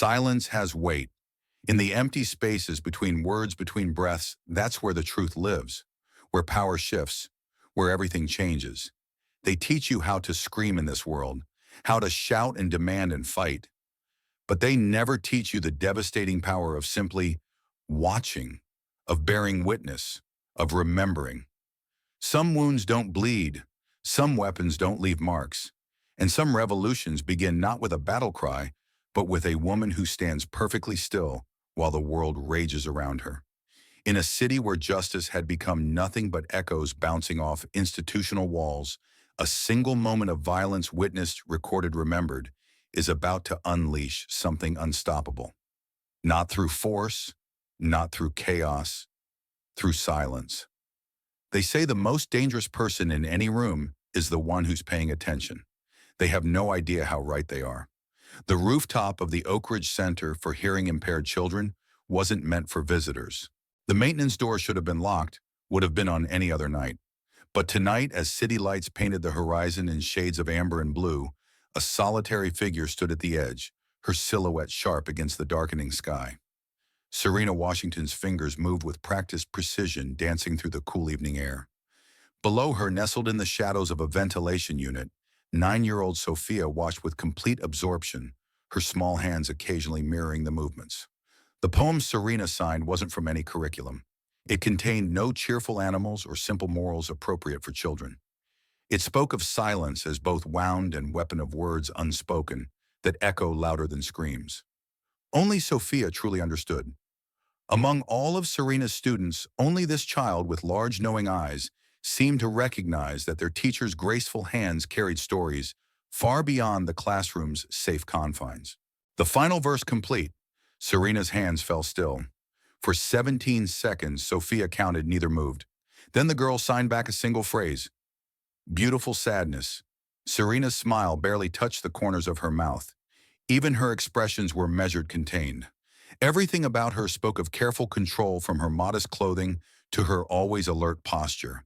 Silence has weight. In the empty spaces between words, between breaths, that's where the truth lives, where power shifts, where everything changes. They teach you how to scream in this world, how to shout and demand and fight, but they never teach you the devastating power of simply watching, of bearing witness, of remembering. Some wounds don't bleed, some weapons don't leave marks, and some revolutions begin not with a battle cry, but with a woman who stands perfectly still while the world rages around her. In a city where justice had become nothing but echoes bouncing off institutional walls, a single moment of violence witnessed, recorded, remembered, is about to unleash something unstoppable. Not through force, not through chaos, through silence. They say the most dangerous person in any room is the one who's paying attention. They have no idea how right they are. The rooftop of the Oak Ridge Center for Hearing-Impaired Children wasn't meant for visitors. The maintenance door should have been locked, would have been on any other night. But tonight, as city lights painted the horizon in shades of amber and blue, a solitary figure stood at the edge, her silhouette sharp against the darkening sky. Serena Washington's fingers moved with practiced precision, dancing through the cool evening air. Below her, nestled in the shadows of a ventilation unit, 9-year-old Sophia watched with complete absorption, her small hands occasionally mirroring the movements. The poem Serena signed wasn't from any curriculum. It contained no cheerful animals or simple morals appropriate for children. It spoke of silence as both wound and weapon of words unspoken that echo louder than screams. Only Sophia truly understood. Among all of Serena's students, only this child with large knowing eyes seemed to recognize that their teacher's graceful hands carried stories far beyond the classroom's safe confines. The final verse complete, Serena's hands fell still. For 17 seconds, Sophia counted, neither moved. Then the girl signed back a single phrase. Beautiful sadness. Serena's smile barely touched the corners of her mouth. Even her expressions were measured, contained. Everything about her spoke of careful control, from her modest clothing to her always alert posture.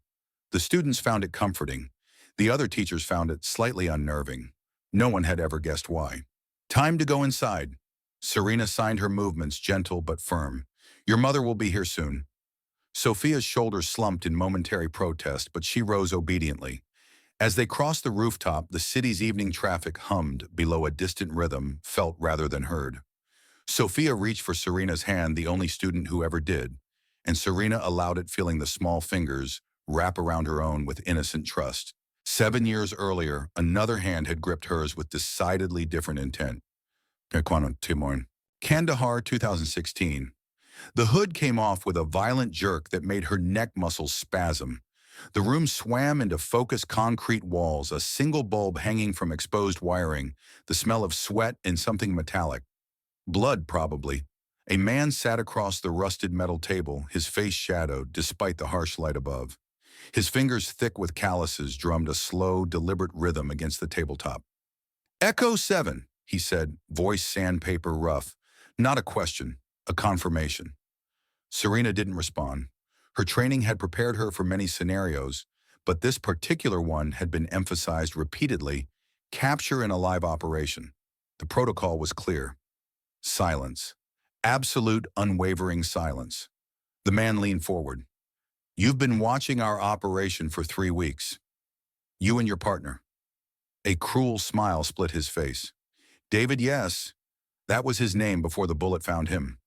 The students found it comforting. The other teachers found it slightly unnerving. No one had ever guessed why. Time to go inside. Serena signed her movements, gentle but firm. Your mother will be here soon. Sophia's shoulders slumped in momentary protest, but she rose obediently. As they crossed the rooftop, the city's evening traffic hummed below a distant rhythm, felt rather than heard. Sophia reached for Serena's hand, the only student who ever did, and Serena allowed it, feeling the small fingers wrap around her own with innocent trust. 7 years earlier, another hand had gripped hers with decidedly different intent. Kandahar, 2016. The hood came off with a violent jerk that made her neck muscles spasm. The room swam into focused concrete walls, a single bulb hanging from exposed wiring, the smell of sweat and something metallic. Blood, probably. A man sat across the rusted metal table, his face shadowed despite the harsh light above. His fingers, thick with calluses, drummed a slow, deliberate rhythm against the tabletop. Echo 7, he said, voice sandpaper rough. Not a question, a confirmation. Serena didn't respond. Her training had prepared her for many scenarios, but this particular one had been emphasized repeatedly: capture in a live operation. The protocol was clear. Silence. Absolute, unwavering silence. The man leaned forward. You've been watching our operation for 3 weeks. You and your partner. A cruel smile split his face. David, yes. That was his name before the bullet found him.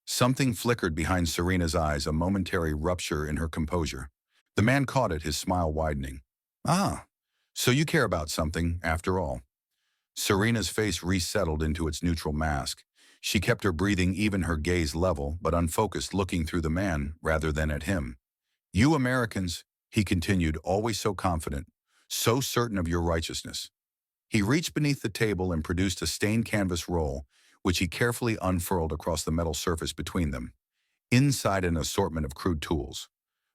Something flickered behind Serena's eyes, a momentary rupture in her composure. The man caught it, his smile widening. Ah, so you care about something, after all. Serena's face resettled into its neutral mask. She kept her breathing even, her gaze level but unfocused, looking through the man rather than at him. You Americans, he continued, always so confident, so certain of your righteousness. He reached beneath the table and produced a stained canvas roll, which he carefully unfurled across the metal surface between them. Inside, an assortment of crude tools.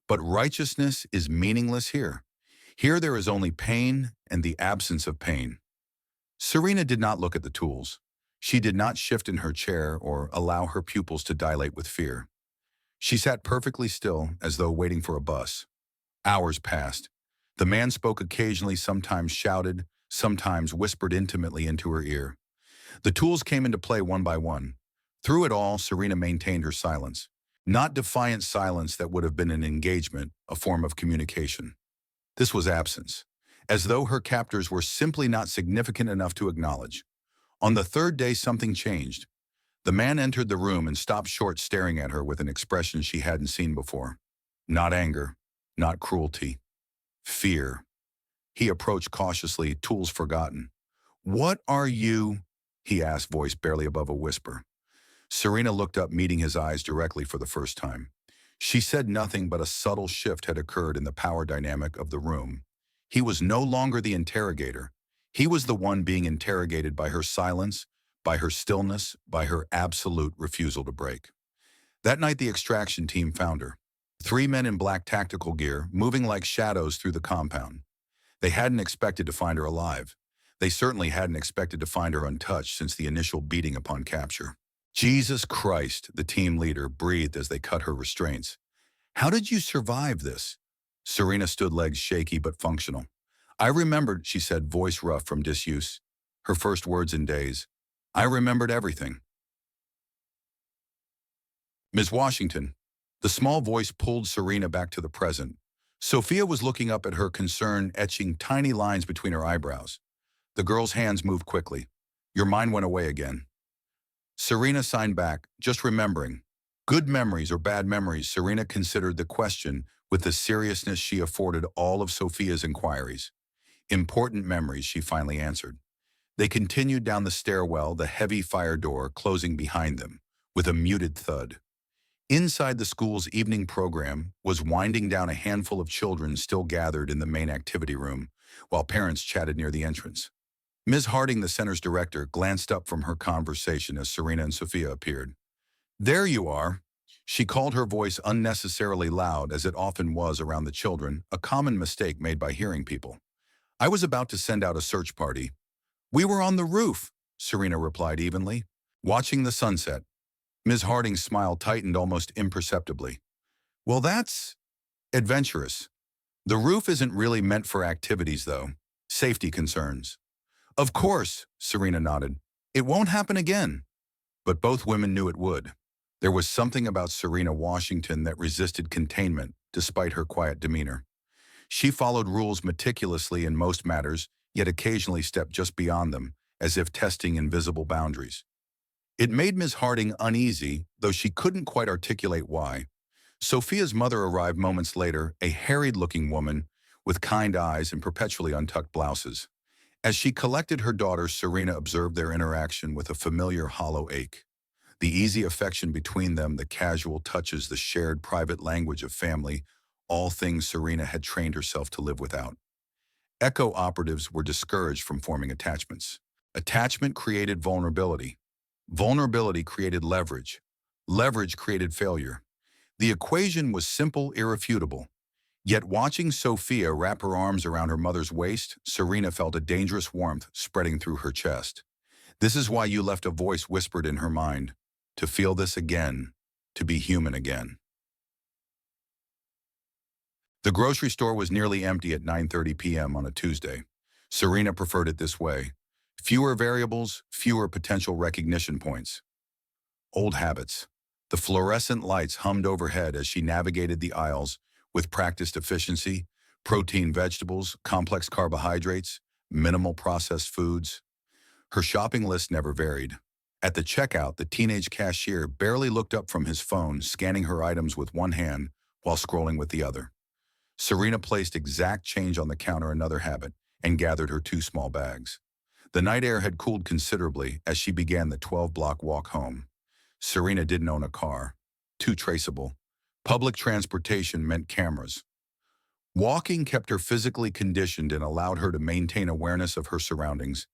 But righteousness is meaningless here. Here there is only pain and the absence of pain. Serena did not look at the tools. She did not shift in her chair or allow her pupils to dilate with fear. She sat perfectly still, as though waiting for a bus. Hours passed. The man spoke occasionally, sometimes shouted, sometimes whispered intimately into her ear. The tools came into play one by one. Through it all, Serena maintained her silence. Not defiant silence that would have been an engagement, a form of communication. This was absence, as though her captors were simply not significant enough to acknowledge. On the third day, something changed. The man entered the room and stopped short, staring at her with an expression she hadn't seen before. Not anger, not cruelty, fear. He approached cautiously, tools forgotten. "What are you?" he asked, voice barely above a whisper. Serena looked up, meeting his eyes directly for the first time. She said nothing, but a subtle shift had occurred in the power dynamic of the room. He was no longer the interrogator. He was the one being interrogated by her silence, by her stillness, by her absolute refusal to break. That night, the extraction team found her. Three men in black tactical gear, moving like shadows through the compound. They hadn't expected to find her alive. They certainly hadn't expected to find her untouched since the initial beating upon capture. "Jesus Christ," the team leader breathed as they cut her restraints. "How did you survive this?" Serena stood, legs shaky but functional. "I remembered," she said, voice rough from disuse. Her first words in days. "I remembered everything." "Ms. Washington." The small voice pulled Serena back to the present. Sophia was looking up at her, concern etching tiny lines between her eyebrows. The girl's hands moved quickly. "Your mind went away again." Serena signed back, just remembering. Good memories or bad memories, Serena considered the question with the seriousness she afforded all of Sophia's inquiries. Important memories, she finally answered. They continued down the stairwell, the heavy fire door closing behind them, with a muted thud. Inside the school's evening program was winding down, a handful of children still gathered in the main activity room, while parents chatted near the entrance. Ms. Harding, the center's director, glanced up from her conversation as Serena and Sophia appeared. "There you are." She called, her voice unnecessarily loud, as it often was around the children, a common mistake made by hearing people. "I was about to send out a search party." "We were on the roof," Serena replied evenly, "watching the sunset." Ms. Harding's smile tightened almost imperceptibly. "Well, that's adventurous. The roof isn't really meant for activities, though. Safety concerns." "Of course," Serena nodded. "It won't happen again." But both women knew it would. There was something about Serena Washington that resisted containment, despite her quiet demeanor. She followed rules meticulously in most matters, yet occasionally stepped just beyond them, as if testing invisible boundaries. It made Ms. Harding uneasy, though she couldn't quite articulate why. Sophia's mother arrived moments later, a harried-looking woman with kind eyes and perpetually untucked blouses. As she collected her daughters, Serena observed their interaction with a familiar hollow ache. The easy affection between them, the casual touches, the shared private language of family, all things Serena had trained herself to live without. Echo operatives were discouraged from forming attachments. Attachment created vulnerability. Vulnerability created leverage. Leverage created failure. The equation was simple, irrefutable. Yet watching Sophia wrap her arms around her mother's waist, Serena felt a dangerous warmth spreading through her chest. "This is why you left," a voice whispered in her mind. "To feel this again. To be human again." The grocery store was nearly empty at 9:30 p.m. on a Tuesday. Serena preferred it this way. Fewer variables, fewer potential recognition points. Old habits. The fluorescent lights hummed overhead as she navigated the aisles with practiced efficiency: protein vegetables, complex carbohydrates, minimal processed foods. Her shopping list never varied. At the checkout, the teenage cashier barely looked up from his phone, scanning her items with one hand while scrolling with the other. Serena placed exact change on the counter, another habit, and gathered her two small bags. The night air had cooled considerably as she began the 12-block walk home. Serena didn't own a car. Too traceable. Public transportation meant cameras. Walking kept her physically conditioned and allowed her to maintain awareness of her surroundings.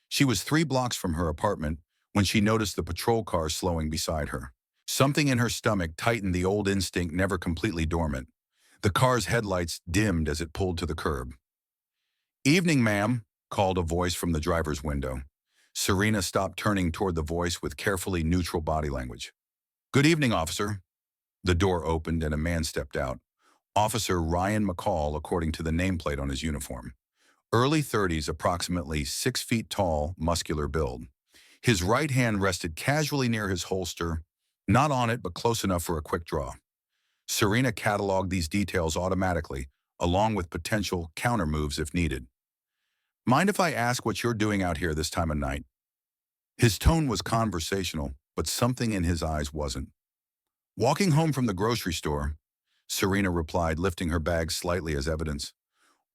She was 3 blocks from her apartment when she noticed the patrol car slowing beside her. Something in her stomach tightened, the old instinct never completely dormant. The car's headlights dimmed as it pulled to the curb. "Evening, ma'am," called a voice from the driver's window. Serena stopped, turning toward the voice with carefully neutral body language. "Good evening, officer." The door opened and a man stepped out. Officer Ryan McCall, according to the nameplate on his uniform. Early 30s, approximately 6 feet tall, muscular build. His right hand rested casually near his holster, not on it but close enough for a quick draw. Serena cataloged these details automatically, along with potential counter moves if needed. Mind if I ask what you're doing out here this time of night? His tone was conversational, but something in his eyes wasn't. Walking home from the grocery store, Serena replied, lifting her bag slightly as evidence.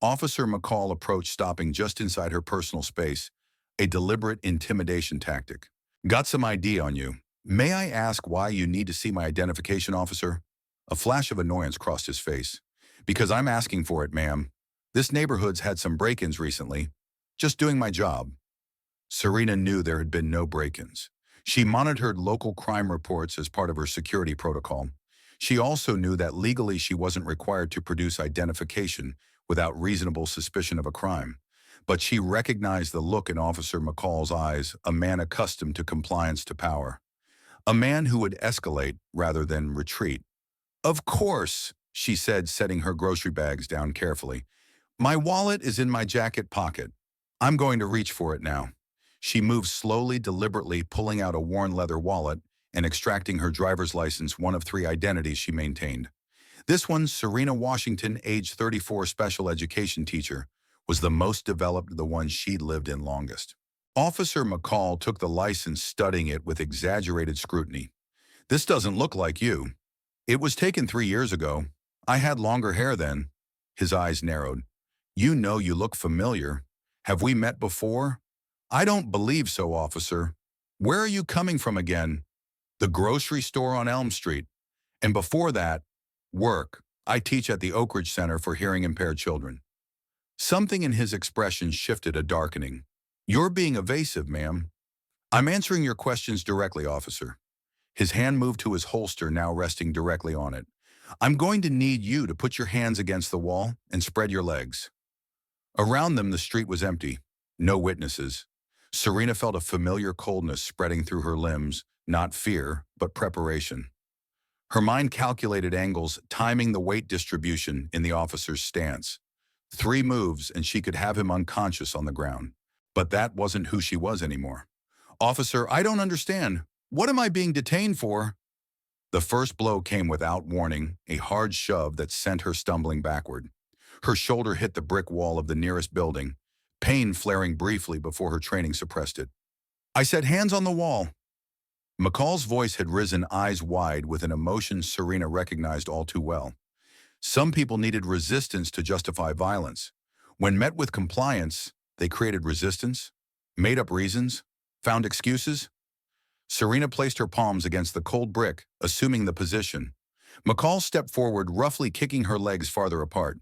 Officer McCall approached, stopping just inside her personal space, a deliberate intimidation tactic. Got some ID on you. May I ask why you need to see my identification, officer? A flash of annoyance crossed his face. Because I'm asking for it, ma'am. This neighborhood's had some break-ins recently. Just doing my job. Serena knew there had been no break-ins. She monitored local crime reports as part of her security protocol. She also knew that legally she wasn't required to produce identification without reasonable suspicion of a crime. But she recognized the look in Officer McCall's eyes, a man accustomed to compliance to power. A man who would escalate rather than retreat. Of course, she said, setting her grocery bags down carefully. My wallet is in my jacket pocket. I'm going to reach for it now. She moved slowly, deliberately, pulling out a worn leather wallet and extracting her driver's license, one of 3 identities she maintained. This one, Serena Washington, age 34, special education teacher, was the most developed, the one she'd lived in longest. Officer McCall took the license, studying it with exaggerated scrutiny. This doesn't look like you. It was taken 3 years ago. I had longer hair then. His eyes narrowed. You know you look familiar. Have we met before? I don't believe so, officer. Where are you coming from again? The grocery store on Elm Street. And before that, work. I teach at the Oak Ridge Center for Hearing Impaired Children. Something in his expression shifted, a darkening. You're being evasive, ma'am. I'm answering your questions directly, officer. His hand moved to his holster, now resting directly on it. I'm going to need you to put your hands against the wall and spread your legs. Around them, the street was empty. No witnesses. Serena felt a familiar coldness spreading through her limbs, not fear, but preparation. Her mind calculated angles, timing the weight distribution in the officer's stance. 3 moves and she could have him unconscious on the ground. But that wasn't who she was anymore. Officer, I don't understand. What am I being detained for? The first blow came without warning, a hard shove that sent her stumbling backward. Her shoulder hit the brick wall of the nearest building, pain flaring briefly before her training suppressed it. I said, hands on the wall. McCall's voice had risen, eyes wide, with an emotion Serena recognized all too well. Some people needed resistance to justify violence. When met with compliance, they created resistance, made up reasons, found excuses. Serena placed her palms against the cold brick, assuming the position. McCall stepped forward, roughly kicking her legs farther apart.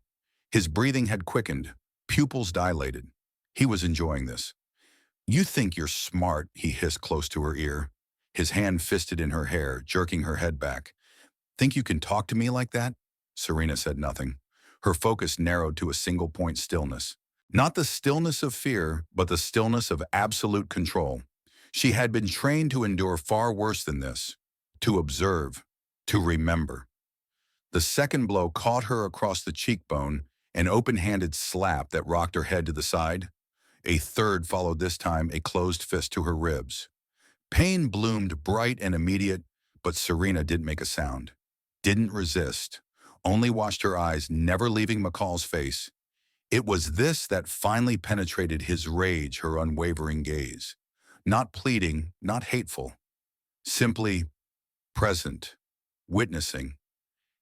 His breathing had quickened, pupils dilated. He was enjoying this. You think you're smart, he hissed close to her ear, his hand fisted in her hair, jerking her head back. Think you can talk to me like that? Serena said nothing. Her focus narrowed to a single point: stillness. Not the stillness of fear, but the stillness of absolute control. She had been trained to endure far worse than this, to observe, to remember. The second blow caught her across the cheekbone, an open-handed slap that rocked her head to the side. A third followed, this time a closed fist to her ribs. Pain bloomed, bright and immediate, but Serena didn't make a sound. Didn't resist. Only watched her eyes, never leaving McCall's face. It was this that finally penetrated his rage, her unwavering gaze. Not pleading, not hateful. Simply present, witnessing.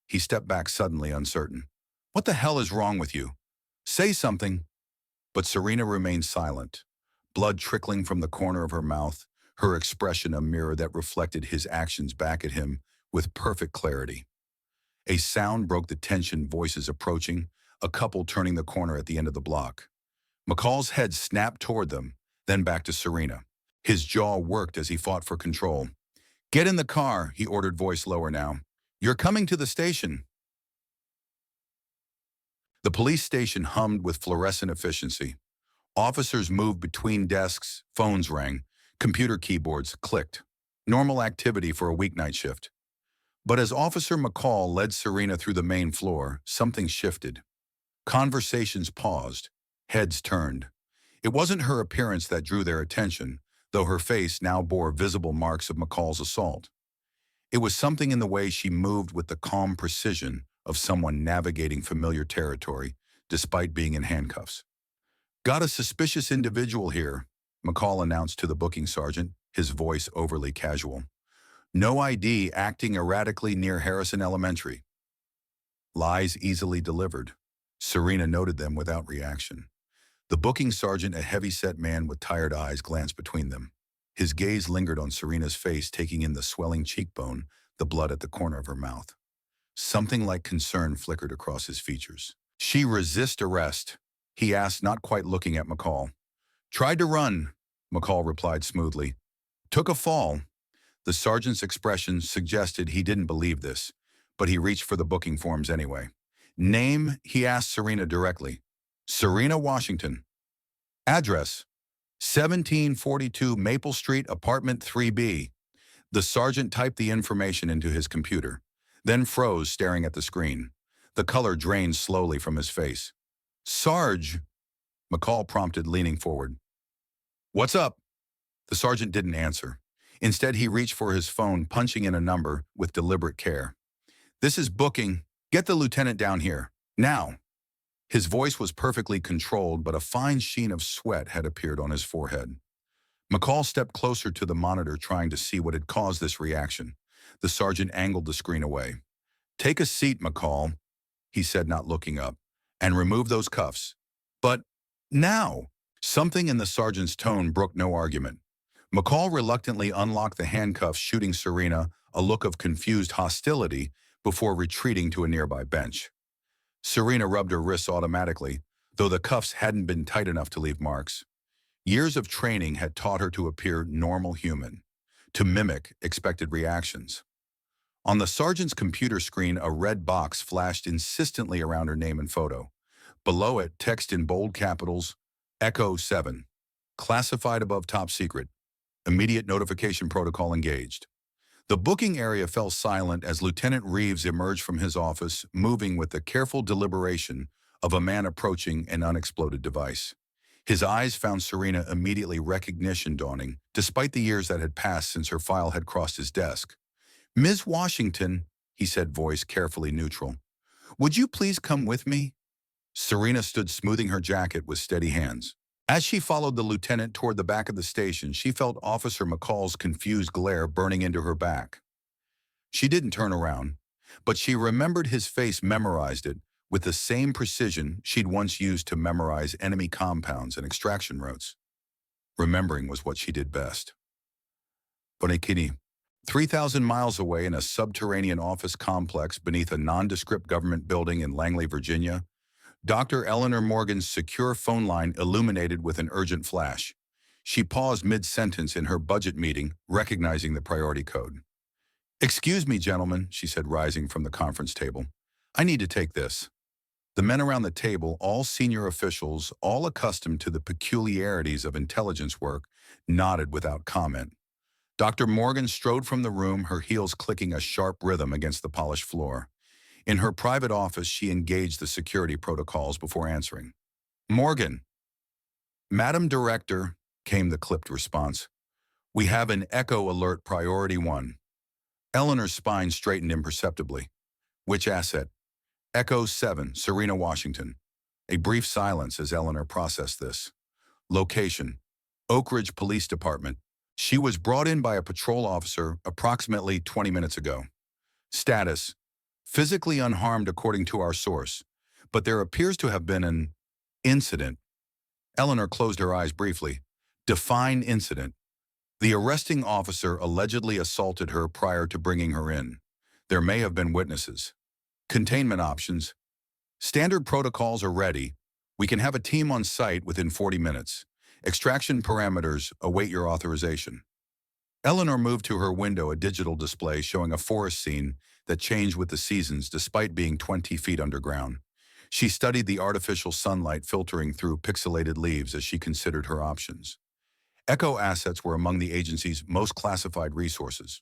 He stepped back suddenly, uncertain. What the hell is wrong with you? Say something. But Serena remained silent, blood trickling from the corner of her mouth, her expression a mirror that reflected his actions back at him with perfect clarity. A sound broke the tension, voices approaching, a couple turning the corner at the end of the block. McCall's head snapped toward them, then back to Serena. His jaw worked as he fought for control. Get in the car, he ordered, voice lower now. You're coming to the station. The police station hummed with fluorescent efficiency. Officers moved between desks, phones rang, computer keyboards clicked. Normal activity for a weeknight shift. But as Officer McCall led Serena through the main floor, something shifted. Conversations paused, heads turned. It wasn't her appearance that drew their attention, though her face now bore visible marks of McCall's assault. It was something in the way she moved with the calm precision of someone navigating familiar territory, despite being in handcuffs. "Got a suspicious individual here," McCall announced to the booking sergeant, his voice overly casual. "No ID, acting erratically near Harrison Elementary." Lies easily delivered. Serena noted them without reaction. The booking sergeant, a heavy-set man with tired eyes, glanced between them. His gaze lingered on Serena's face, taking in the swelling cheekbone, the blood at the corner of her mouth. Something like concern flickered across his features. "She resist arrest?" he asked, not quite looking at McCall. "Tried to run," McCall replied smoothly. "Took a fall." The sergeant's expression suggested he didn't believe this, but he reached for the booking forms anyway. "Name?" he asked Serena directly. "Serena Washington." "Address?" 1742 Maple Street, apartment 3B. The sergeant typed the information into his computer, then froze, staring at the screen. The color drained slowly from his face. "Sarge," McCall prompted, leaning forward. "What's up?" The sergeant didn't answer. Instead, he reached for his phone, punching in a number with deliberate care. "This is booking. Get the lieutenant down here. Now." His voice was perfectly controlled, but a fine sheen of sweat had appeared on his forehead. McCall stepped closer to the monitor, trying to see what had caused this reaction. The sergeant angled the screen away. "Take a seat, McCall," he said, not looking up, "and remove those cuffs." "But now!" Something in the sergeant's tone brooked no argument. McCall reluctantly unlocked the handcuffs, shooting Serena a look of confused hostility before retreating to a nearby bench. Serena rubbed her wrists automatically, though the cuffs hadn't been tight enough to leave marks. Years of training had taught her to appear normal human, to mimic expected reactions. On the sergeant's computer screen, a red box flashed insistently around her name and photo. Below it, text in bold capitals, Echo 7. Classified above top secret. Immediate notification protocol engaged. The booking area fell silent as Lieutenant Reeves emerged from his office, moving with the careful deliberation of a man approaching an unexploded device. His eyes found Serena, immediately recognition dawning, despite the years that had passed since her file had crossed his desk. "Ms. Washington," he said, voice carefully neutral, "would you please come with me?" Serena stood, smoothing her jacket with steady hands. As she followed the lieutenant toward the back of the station, she felt Officer McCall's confused glare burning into her back. She didn't turn around, but she remembered his face, memorized it, with the same precision she'd once used to memorize enemy compounds and extraction routes. Remembering was what she did best. Bonikini, 3,000 miles away in a subterranean office complex beneath a nondescript government building in Langley, Virginia, Dr. Eleanor Morgan's secure phone line illuminated with an urgent flash. She paused mid-sentence in her budget meeting, recognizing the priority code. "Excuse me, gentlemen," she said, rising from the conference table. "I need to take this." The men around the table, all senior officials, all accustomed to the peculiarities of intelligence work, nodded without comment. Dr. Morgan strode from the room, her heels clicking a sharp rhythm against the polished floor. In her private office, she engaged the security protocols before answering. "Morgan." "Madam Director," came the clipped response. "We have an Echo alert, priority 1. Eleanor's spine straightened imperceptibly. "Which asset?" "Echo 7, Serena Washington." A brief silence as Eleanor processed this. "Location: Oak Ridge Police Department. She was brought in by a patrol officer approximately 20 minutes ago. Status: physically unharmed according to our source, but there appears to have been an incident." Eleanor closed her eyes briefly. "Define incident." "The arresting officer allegedly assaulted her prior to bringing her in. There may have been witnesses." "Containment options: standard protocols are ready. We can have a team on site within 40 minutes. Extraction parameters await your authorization." Eleanor moved to her window, a digital display showing a forest scene that changed with the seasons despite being 20 feet underground. She studied the artificial sunlight filtering through pixelated leaves as she considered her options. Echo assets were among the agency's most classified resources.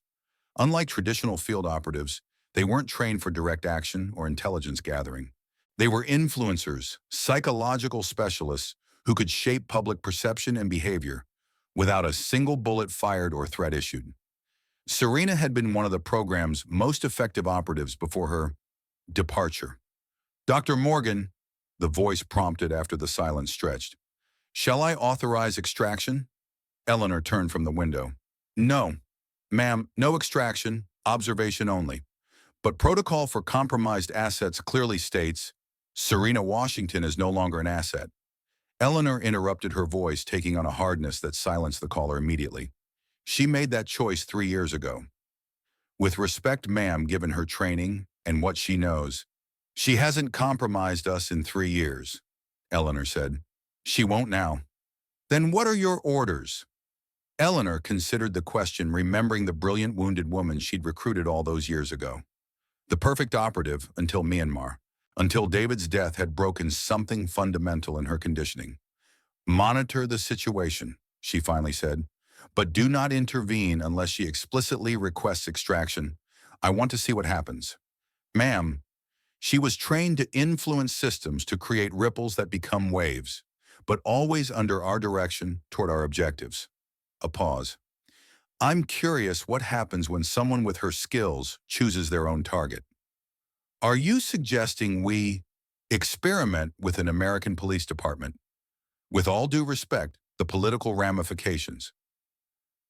Unlike traditional field operatives, they weren't trained for direct action or intelligence gathering. They were influencers, psychological specialists who could shape public perception and behavior. without a single bullet fired or threat issued. Serena had been one of the program's most effective operatives before her departure. Dr. Morgan, the voice prompted after the silence stretched. Shall I authorize extraction? Eleanor turned from the window. No, ma'am, no extraction, observation only. But protocol for compromised assets clearly states, Serena Washington is no longer an asset. Eleanor interrupted, her voice taking on a hardness that silenced the caller immediately. She made that choice 3 years ago. With respect, ma'am, given her training and what she knows, she hasn't compromised us in 3 years, Eleanor said. She won't now. Then what are your orders? Eleanor considered the question, remembering the brilliant wounded woman she'd recruited all those years ago. The perfect operative until Myanmar, until David's death had broken something fundamental in her conditioning. Monitor the situation, she finally said, but do not intervene unless she explicitly requests extraction. I want to see what happens. Ma'am, she was trained to influence systems to create ripples that become waves, but always under our direction toward our objectives. A pause. I'm curious what happens when someone with her skills chooses their own target. Are you suggesting we experiment with an American police department? With all due respect, the political ramifications.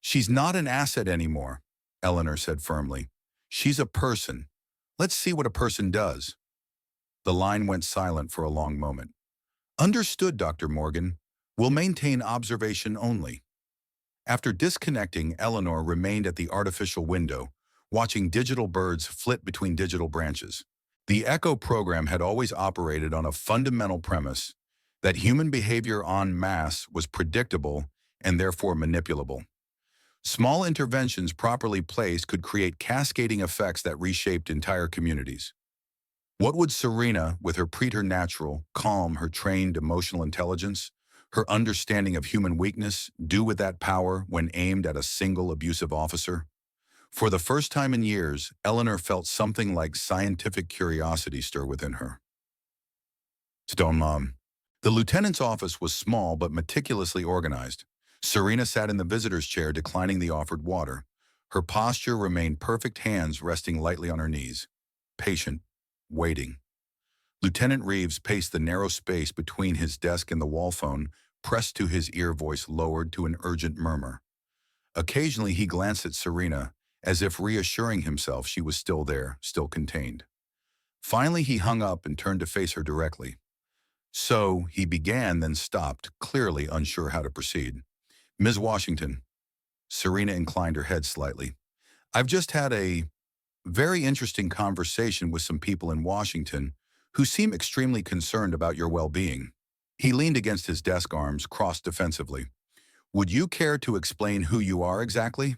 She's not an asset anymore, Eleanor said firmly. She's a person. Let's see what a person does. The line went silent for a long moment. Understood, Dr. Morgan. We'll maintain observation only. After disconnecting, Eleanor remained at the artificial window, watching digital birds flit between digital branches. The ECHO program had always operated on a fundamental premise that human behavior en masse was predictable and therefore manipulable. Small interventions properly placed could create cascading effects that reshaped entire communities. What would Serena, with her preternatural calm, her trained emotional intelligence, her understanding of human weakness, do with that power when aimed at a single abusive officer? For the first time in years, Eleanor felt something like scientific curiosity stir within her. Stone Mom. The lieutenant's office was small but meticulously organized. Serena sat in the visitor's chair, declining the offered water. Her posture remained perfect, hands resting lightly on her knees. Patient, waiting. Lieutenant Reeves paced the narrow space between his desk and the wall phone, pressed to his ear, voice lowered to an urgent murmur. Occasionally he glanced at Serena, as if reassuring himself she was still there, still contained. Finally he hung up and turned to face her directly. So, he began, then stopped, clearly unsure how to proceed. Ms. Washington. Serena inclined her head slightly. I've just had a very interesting conversation with some people in Washington who seem extremely concerned about your well-being. He leaned against his desk, arms crossed defensively. Would you care to explain who you are exactly?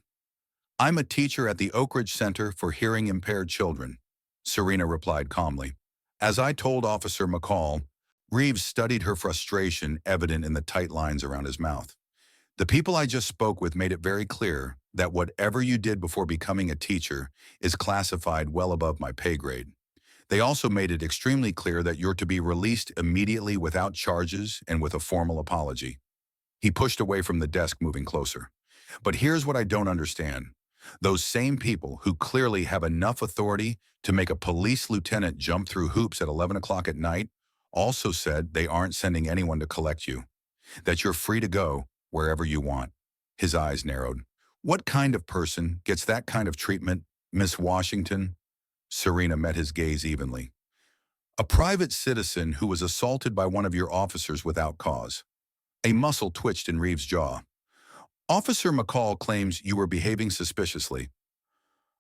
I'm a teacher at the Oak Ridge Center for Hearing Impaired Children, Serena replied calmly. As I told Officer McCall, Reeves studied her frustration, evident in the tight lines around his mouth. The people I just spoke with made it very clear that whatever you did before becoming a teacher is classified well above my pay grade. They also made it extremely clear that you're to be released immediately without charges and with a formal apology. He pushed away from the desk, moving closer. But here's what I don't understand. Those same people who clearly have enough authority to make a police lieutenant jump through hoops at 11 o'clock at night also said they aren't sending anyone to collect you, that you're free to go wherever you want. His eyes narrowed. What kind of person gets that kind of treatment, Miss Washington? Serena met his gaze evenly. A private citizen who was assaulted by one of your officers without cause. A muscle twitched in Reeves' jaw. Officer McCall claims you were behaving suspiciously.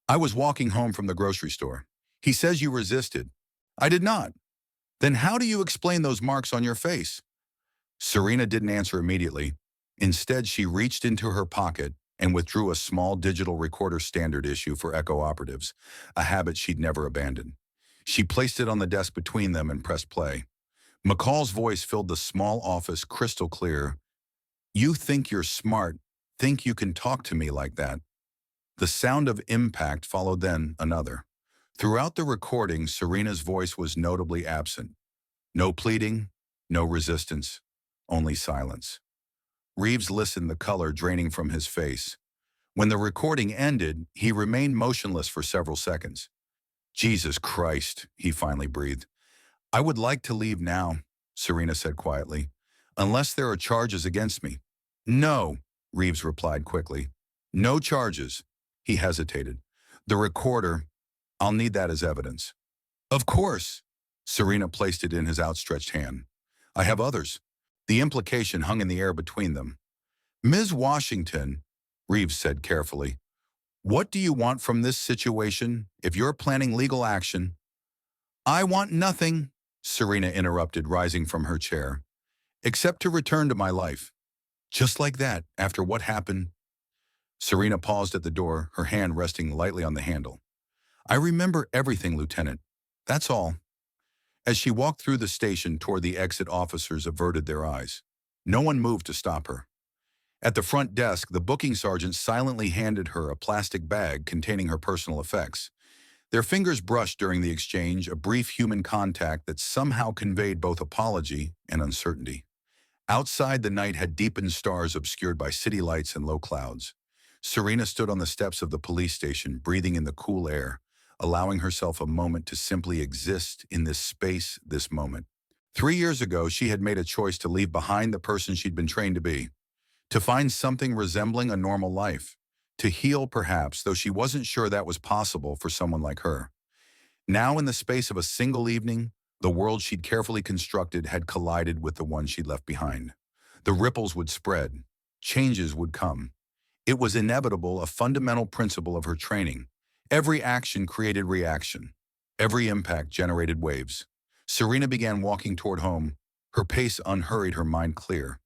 I was walking home from the grocery store. He says you resisted. I did not. Then how do you explain those marks on your face? Serena didn't answer immediately. Instead, she reached into her pocket and withdrew a small digital recorder, standard issue for ECHO operatives, a habit she'd never abandoned. She placed it on the desk between them and pressed play. McCall's voice filled the small office crystal clear. You think you're smart, think you can talk to me like that. The sound of impact followed, then another. Throughout the recording, Serena's voice was notably absent. No pleading, no resistance, only silence. Reeves listened, the color draining from his face. When the recording ended, he remained motionless for several seconds. Jesus Christ, he finally breathed. I would like to leave now, Serena said quietly, unless there are charges against me. No, Reeves replied quickly. No charges. He hesitated. The recorder, I'll need that as evidence. Of course. Serena placed it in his outstretched hand. I have others. The implication hung in the air between them. Ms. Washington, Reeves said carefully, what do you want from this situation if you're planning legal action? I want nothing, Serena interrupted, rising from her chair, except to return to my life. Just like that, after what happened. Serena paused at the door, her hand resting lightly on the handle. I remember everything, Lieutenant. That's all. As she walked through the station toward the exit, officers averted their eyes. No one moved to stop her. At the front desk, the booking sergeant silently handed her a plastic bag containing her personal effects. Their fingers brushed during the exchange, a brief human contact that somehow conveyed both apology and uncertainty. Outside, the night had deepened, stars obscured by city lights and low clouds. Serena stood on the steps of the police station, breathing in the cool air, allowing herself a moment to simply exist in this space, this moment. 3 years ago, she had made a choice to leave behind the person she'd been trained to be, to find something resembling a normal life, to heal perhaps, though she wasn't sure that was possible for someone like her. Now, in the space of a single evening, the world she'd carefully constructed had collided with the one she'd left behind. The ripples would spread. Changes would come. It was inevitable, a fundamental principle of her training. Every action created reaction. Every impact generated waves. Serena began walking toward home, her pace unhurried, her mind clear.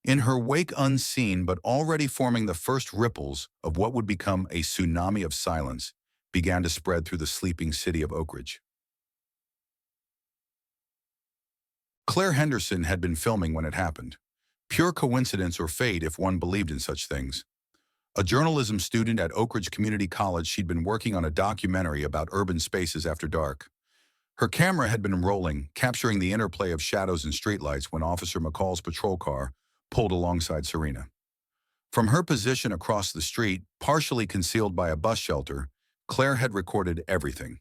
In her wake, unseen but already forming, the first ripples of what would become a tsunami of silence began to spread through the sleeping city of Oak Ridge. Claire Henderson had been filming when it happened. Pure coincidence or fate if one believed in such things. A journalism student at Oak Ridge Community College, she'd been working on a documentary about urban spaces after dark. Her camera had been rolling, capturing the interplay of shadows and streetlights when Officer McCall's patrol car pulled alongside Serena. From her position across the street, partially concealed by a bus shelter, Claire had recorded everything.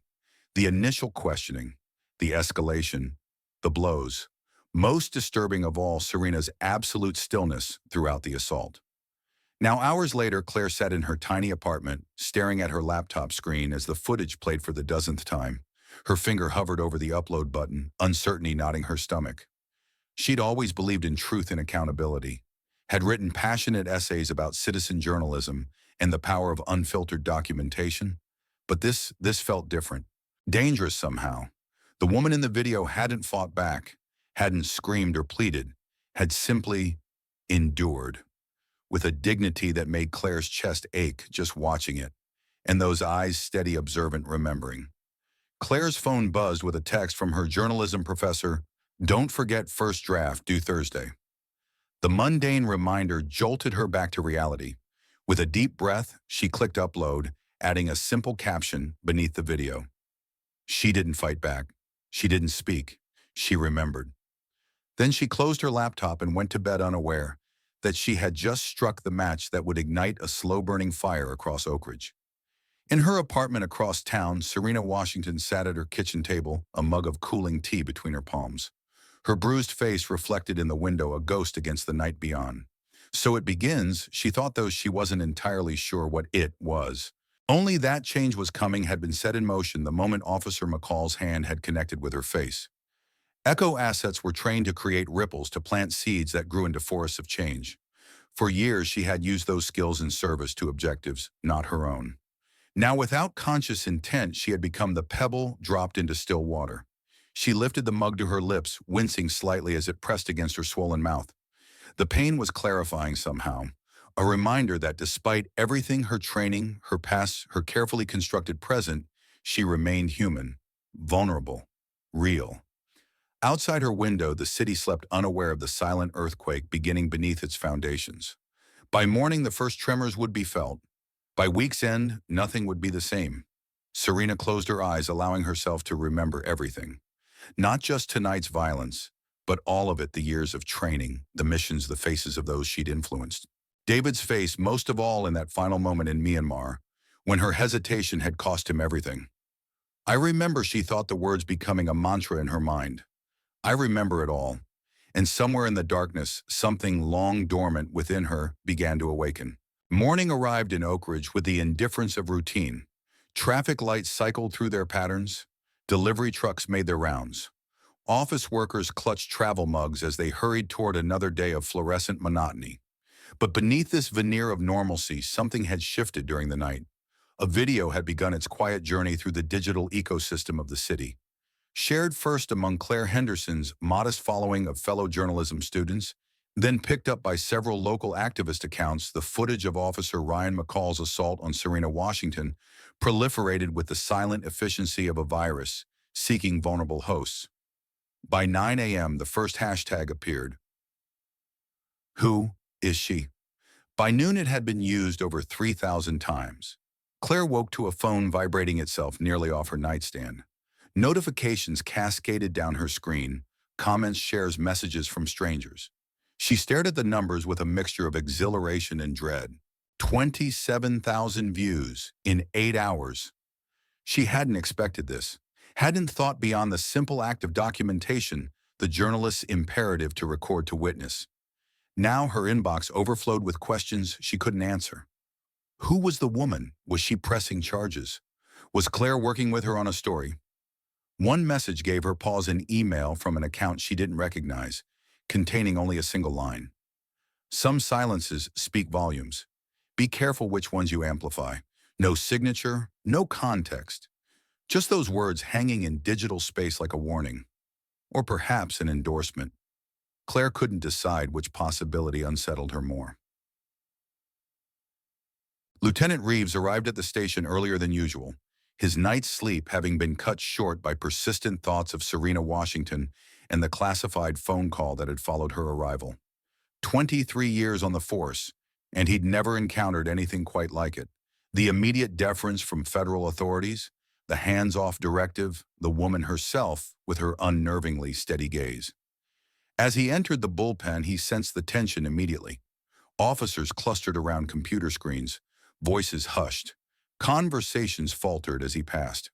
The initial questioning, the escalation, the blows. Most disturbing of all, Serena's absolute stillness throughout the assault. Now, hours later, Claire sat in her tiny apartment, staring at her laptop screen as the footage played for the dozenth time. Her finger hovered over the upload button, uncertainty knotting her stomach. She'd always believed in truth and accountability, had written passionate essays about citizen journalism and the power of unfiltered documentation. But this felt different, dangerous somehow. The woman in the video hadn't fought back, hadn't screamed or pleaded, had simply endured, with a dignity that made Claire's chest ache just watching it, and those eyes steady, observant, remembering. Claire's phone buzzed with a text from her journalism professor. Don't forget first draft, due Thursday. The mundane reminder jolted her back to reality. With a deep breath, she clicked upload, adding a simple caption beneath the video. She didn't fight back. She didn't speak. She remembered. Then she closed her laptop and went to bed, unaware that she had just struck the match that would ignite a slow-burning fire across Oak Ridge. In her apartment across town, Serena Washington sat at her kitchen table, a mug of cooling tea between her palms. Her bruised face reflected in the window, a ghost against the night beyond. So it begins, she thought, though she wasn't entirely sure what it was. Only that change was coming, had been set in motion the moment Officer McCall's hand had connected with her face. Echo assets were trained to create ripples, to plant seeds that grew into forests of change. For years, she had used those skills in service to objectives not her own. Now, without conscious intent, she had become the pebble dropped into still water. She lifted the mug to her lips, wincing slightly as it pressed against her swollen mouth. The pain was clarifying somehow, a reminder that despite everything, her training, her past, her carefully constructed present, she remained human, vulnerable, real. Outside her window, the city slept, unaware of the silent earthquake beginning beneath its foundations. By morning, the first tremors would be felt. By week's end, nothing would be the same. Serena closed her eyes, allowing herself to remember everything. Not just tonight's violence, but all of it the years of training, the missions, the faces of those she'd influenced. David's face, most of all in that final moment in Myanmar, when her hesitation had cost him everything. I remember she thought the words becoming a mantra in her mind. I remember it all. And somewhere in the darkness, something long dormant within her began to awaken. Morning arrived in Oak Ridge with the indifference of routine. Traffic lights cycled through their patterns. Delivery trucks made their rounds. Office workers clutched travel mugs as they hurried toward another day of fluorescent monotony. But beneath this veneer of normalcy, something had shifted during the night. A video had begun its quiet journey through the digital ecosystem of the city. Shared first among Claire Henderson's modest following of fellow journalism students, then picked up by several local activist accounts, the footage of Officer Ryan McCall's assault on Serena Washington proliferated with the silent efficiency of a virus seeking vulnerable hosts. By 9 a.m., the first hashtag appeared. Who is she? By noon, it had been used over 3,000 times. Claire woke to a phone vibrating itself nearly off her nightstand. Notifications cascaded down her screen, comments, shares, messages from strangers. She stared at the numbers with a mixture of exhilaration and dread. 27,000 views in 8 hours. She hadn't expected this, hadn't thought beyond the simple act of documentation, the journalist's imperative to record to witness. Now her inbox overflowed with questions she couldn't answer. Who was the woman? Was she pressing charges? Was Claire working with her on a story? One message gave her pause, an email from an account she didn't recognize, containing only a single line. Some silences speak volumes. Be careful which ones you amplify. No signature, no context. Just those words hanging in digital space like a warning. Or perhaps an endorsement. Claire couldn't decide which possibility unsettled her more. Lieutenant Reeves arrived at the station earlier than usual, his night's sleep having been cut short by persistent thoughts of Serena Washington and the classified phone call that had followed her arrival. 23 years on the force, and he'd never encountered anything quite like it. The immediate deference from federal authorities, the hands-off directive, the woman herself with her unnervingly steady gaze. As he entered the bullpen, he sensed the tension immediately. Officers clustered around computer screens, voices hushed. Conversations faltered as he passed.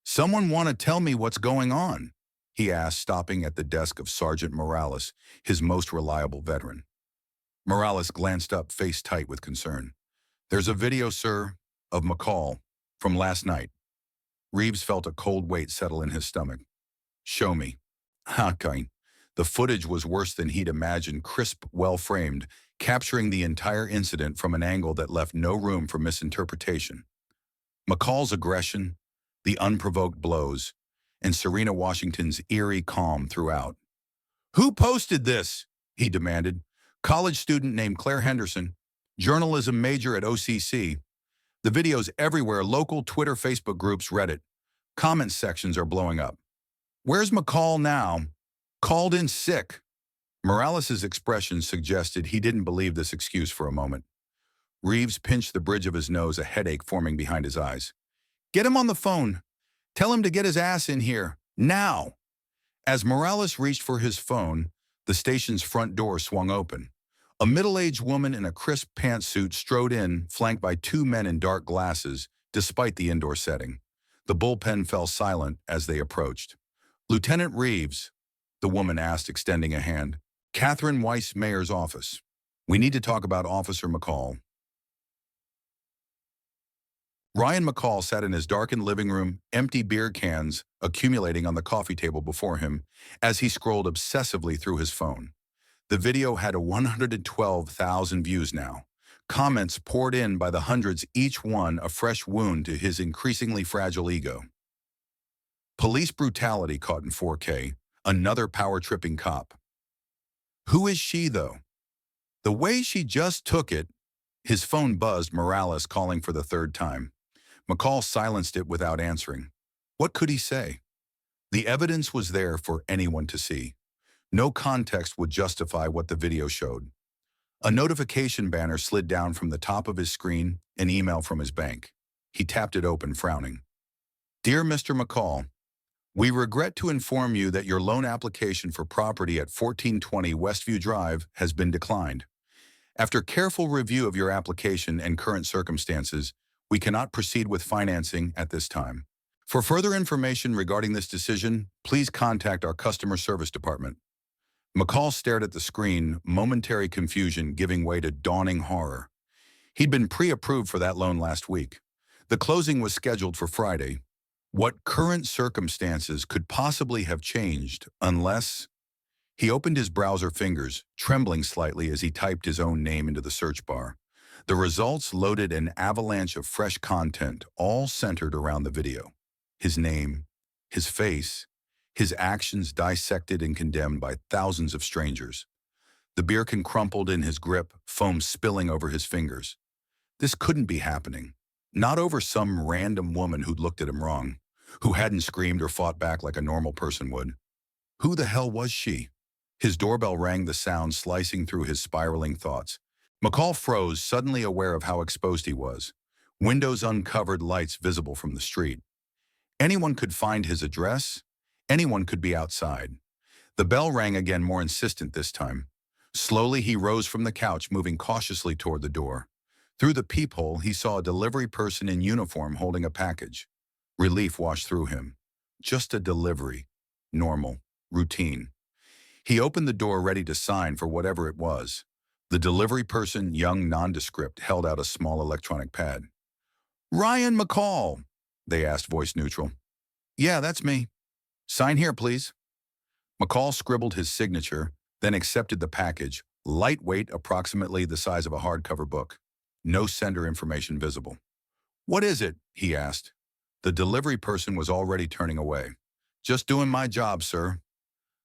"Someone want to tell me what's going on?" he asked, stopping at the desk of Sergeant Morales, his most reliable veteran. Morales glanced up, face tight with concern. "There's a video, sir, of McCall from last night." Reeves felt a cold weight settle in his stomach. "Show me." Okay. The footage was worse than he'd imagined, crisp, well-framed, capturing the entire incident from an angle that left no room for misinterpretation. McCall's aggression, the unprovoked blows, and Serena Washington's eerie calm throughout. "Who posted this?" he demanded. "College student named Claire Henderson, journalism major at OCC. The video's everywhere, local Twitter, Facebook groups, Reddit. Comment sections are blowing up. Where's McCall now? Called in sick." Morales' expression suggested he didn't believe this excuse for a moment. Reeves pinched the bridge of his nose, a headache forming behind his eyes. "Get him on the phone. Tell him to get his ass in here. Now." As Morales reached for his phone, the station's front door swung open. A middle-aged woman in a crisp pantsuit strode in, flanked by two men in dark glasses, despite the indoor setting. The bullpen fell silent as they approached. "Lieutenant Reeves," the woman asked, extending a hand. "Catherine Weiss, Mayor's office. We need to talk about Officer McCall." Ryan McCall sat in his darkened living room, empty beer cans accumulating on the coffee table before him, as he scrolled obsessively through his phone. The video had 112,000 views now. Comments poured in by the hundreds, each one a fresh wound to his increasingly fragile ego. Police brutality caught in 4K, another power-tripping cop. Who is she, though? The way she just took it. His phone buzzed, Morales calling for the third time. McCall silenced it without answering. What could he say? The evidence was there for anyone to see. No context would justify what the video showed. A notification banner slid down from the top of his screen, an email from his bank. He tapped it open, frowning. "Dear Mr. McCall, We regret to inform you that your loan application for property at 1420 Westview Drive has been declined. After careful review of your application and current circumstances, we cannot proceed with financing at this time. For further information regarding this decision, please contact our customer service department. McCall stared at the screen, momentary confusion giving way to dawning horror. He'd been pre-approved for that loan last week. The closing was scheduled for Friday. What current circumstances could possibly have changed unless... He opened his browser fingers, trembling slightly as he typed his own name into the search bar. The results loaded an avalanche of fresh content, all centered around the video. His name, his face, his actions dissected and condemned by thousands of strangers. The beer can crumpled in his grip, foam spilling over his fingers. This couldn't be happening. Not over some random woman who'd looked at him wrong, who hadn't screamed or fought back like a normal person would. Who the hell was she? His doorbell rang, the sound slicing through his spiraling thoughts. McCall froze, suddenly aware of how exposed he was. Windows uncovered, lights visible from the street. Anyone could find his address. Anyone could be outside. The bell rang again, more insistent this time. Slowly he rose from the couch, moving cautiously toward the door. Through the peephole, he saw a delivery person in uniform holding a package. Relief washed through him. Just a delivery. Normal. Routine. He opened the door, ready to sign for whatever it was. The delivery person, young, nondescript, held out a small electronic pad. "Ryan McCall," they asked, voice neutral. "Yeah, that's me. Sign here, please." McCall scribbled his signature, then accepted the package, lightweight, approximately the size of a hardcover book. No sender information visible. "What is it?" he asked. The delivery person was already turning away. "Just doing my job, sir."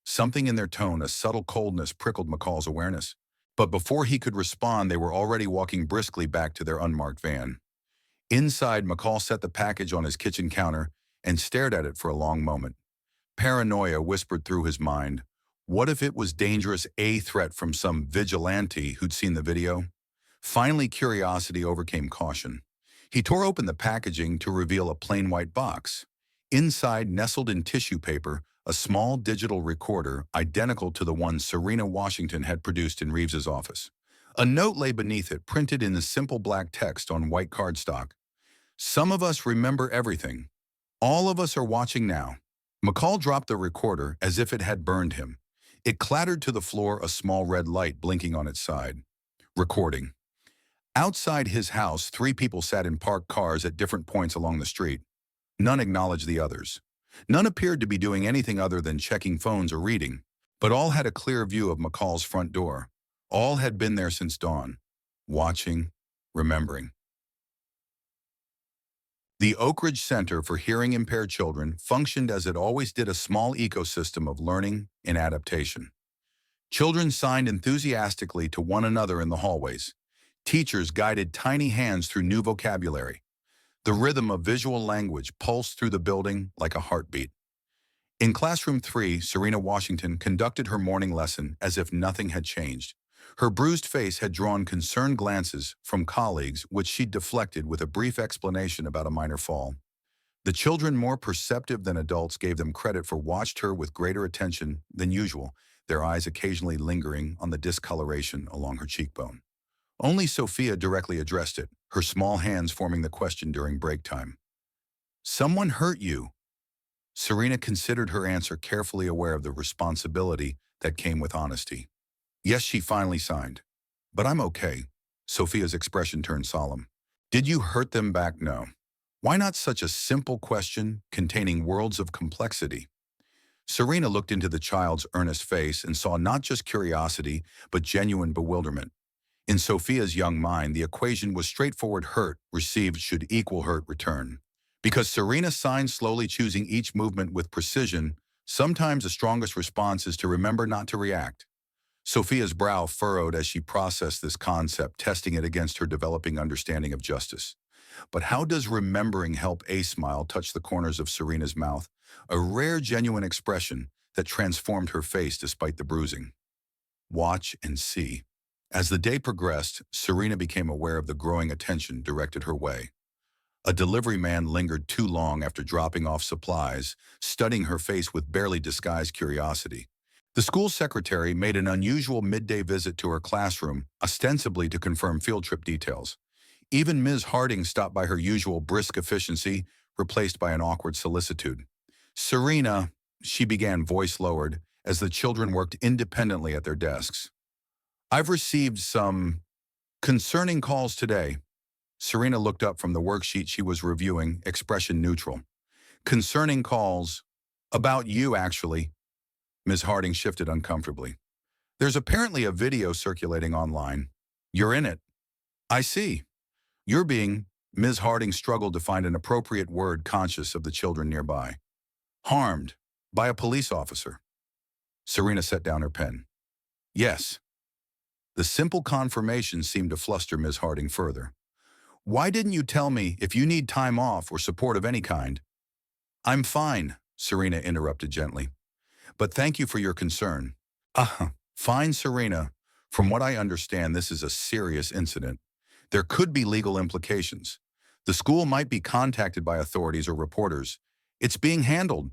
Something in their tone, a subtle coldness, prickled McCall's awareness. But before he could respond, they were already walking briskly back to their unmarked van. Inside, McCall set the package on his kitchen counter and stared at it for a long moment. Paranoia whispered through his mind. What if it was dangerous, a threat from some vigilante who'd seen the video? Finally, curiosity overcame caution. He tore open the packaging to reveal a plain white box. Inside, nestled in tissue paper, a small digital recorder identical to the one Serena Washington had produced in Reeves's office. A note lay beneath it, printed in the simple black text on white cardstock. "Some of us remember everything. All of us are watching now." McCall dropped the recorder as if it had burned him. It clattered to the floor, a small red light blinking on its side. Recording. Outside his house, 3 people sat in parked cars at different points along the street. None acknowledged the others. None appeared to be doing anything other than checking phones or reading, but all had a clear view of McCall's front door. All had been there since dawn, watching, remembering. The Oak Ridge Center for Hearing-Impaired Children functioned as it always did, a small ecosystem of learning and adaptation. Children signed enthusiastically to one another in the hallways. Teachers guided tiny hands through new vocabulary. The rhythm of visual language pulsed through the building like a heartbeat. In Classroom 3, Serena Washington conducted her morning lesson as if nothing had changed. Her bruised face had drawn concerned glances from colleagues, which she deflected with a brief explanation about a minor fall. The children, more perceptive than adults, gave them credit for watched her with greater attention than usual, their eyes occasionally lingering on the discoloration along her cheekbone. Only Sophia directly addressed it, her small hands forming the question during break time. "Someone hurt you." Serena considered her answer, carefully aware of the responsibility that came with honesty. "Yes," she finally signed. "But I'm okay." Sophia's expression turned solemn. "Did you hurt them back?" "No." Why not such a simple question containing worlds of complexity? Serena looked into the child's earnest face and saw not just curiosity, but genuine bewilderment. In Sophia's young mind, the equation was straightforward: hurt received should equal hurt returned. Because Serena signed slowly, choosing each movement with precision, sometimes the strongest response is to remember, not to react. Sophia's brow furrowed as she processed this concept, testing it against her developing understanding of justice. But how does remembering help? A smile touched the corners of Serena's mouth, a rare, genuine expression that transformed her face despite the bruising. "Watch and see." As the day progressed, Serena became aware of the growing attention directed her way. A delivery man lingered too long after dropping off supplies, studying her face with barely disguised curiosity. The school secretary made an unusual midday visit to her classroom, ostensibly to confirm field trip details. Even Ms. Harding stopped by her usual brisk efficiency, replaced by an awkward solicitude. Serena, she began, voice lowered, as the children worked independently at their desks. I've received some concerning calls today. Serena looked up from the worksheet she was reviewing, expression neutral. Concerning calls. About you, actually. Ms. Harding shifted uncomfortably. There's apparently a video circulating online. You're in it. I see. You're being. Ms. Harding struggled to find an appropriate word, conscious of the children nearby. Harmed. By a police officer. Serena set down her pen. Yes. The simple confirmation seemed to fluster Ms. Harding further. Why didn't you tell me if you need time off or support of any kind? I'm fine, Serena interrupted gently. But thank you for your concern. Fine, Serena. From what I understand, this is a serious incident. There could be legal implications. The school might be contacted by authorities or reporters. It's being handled.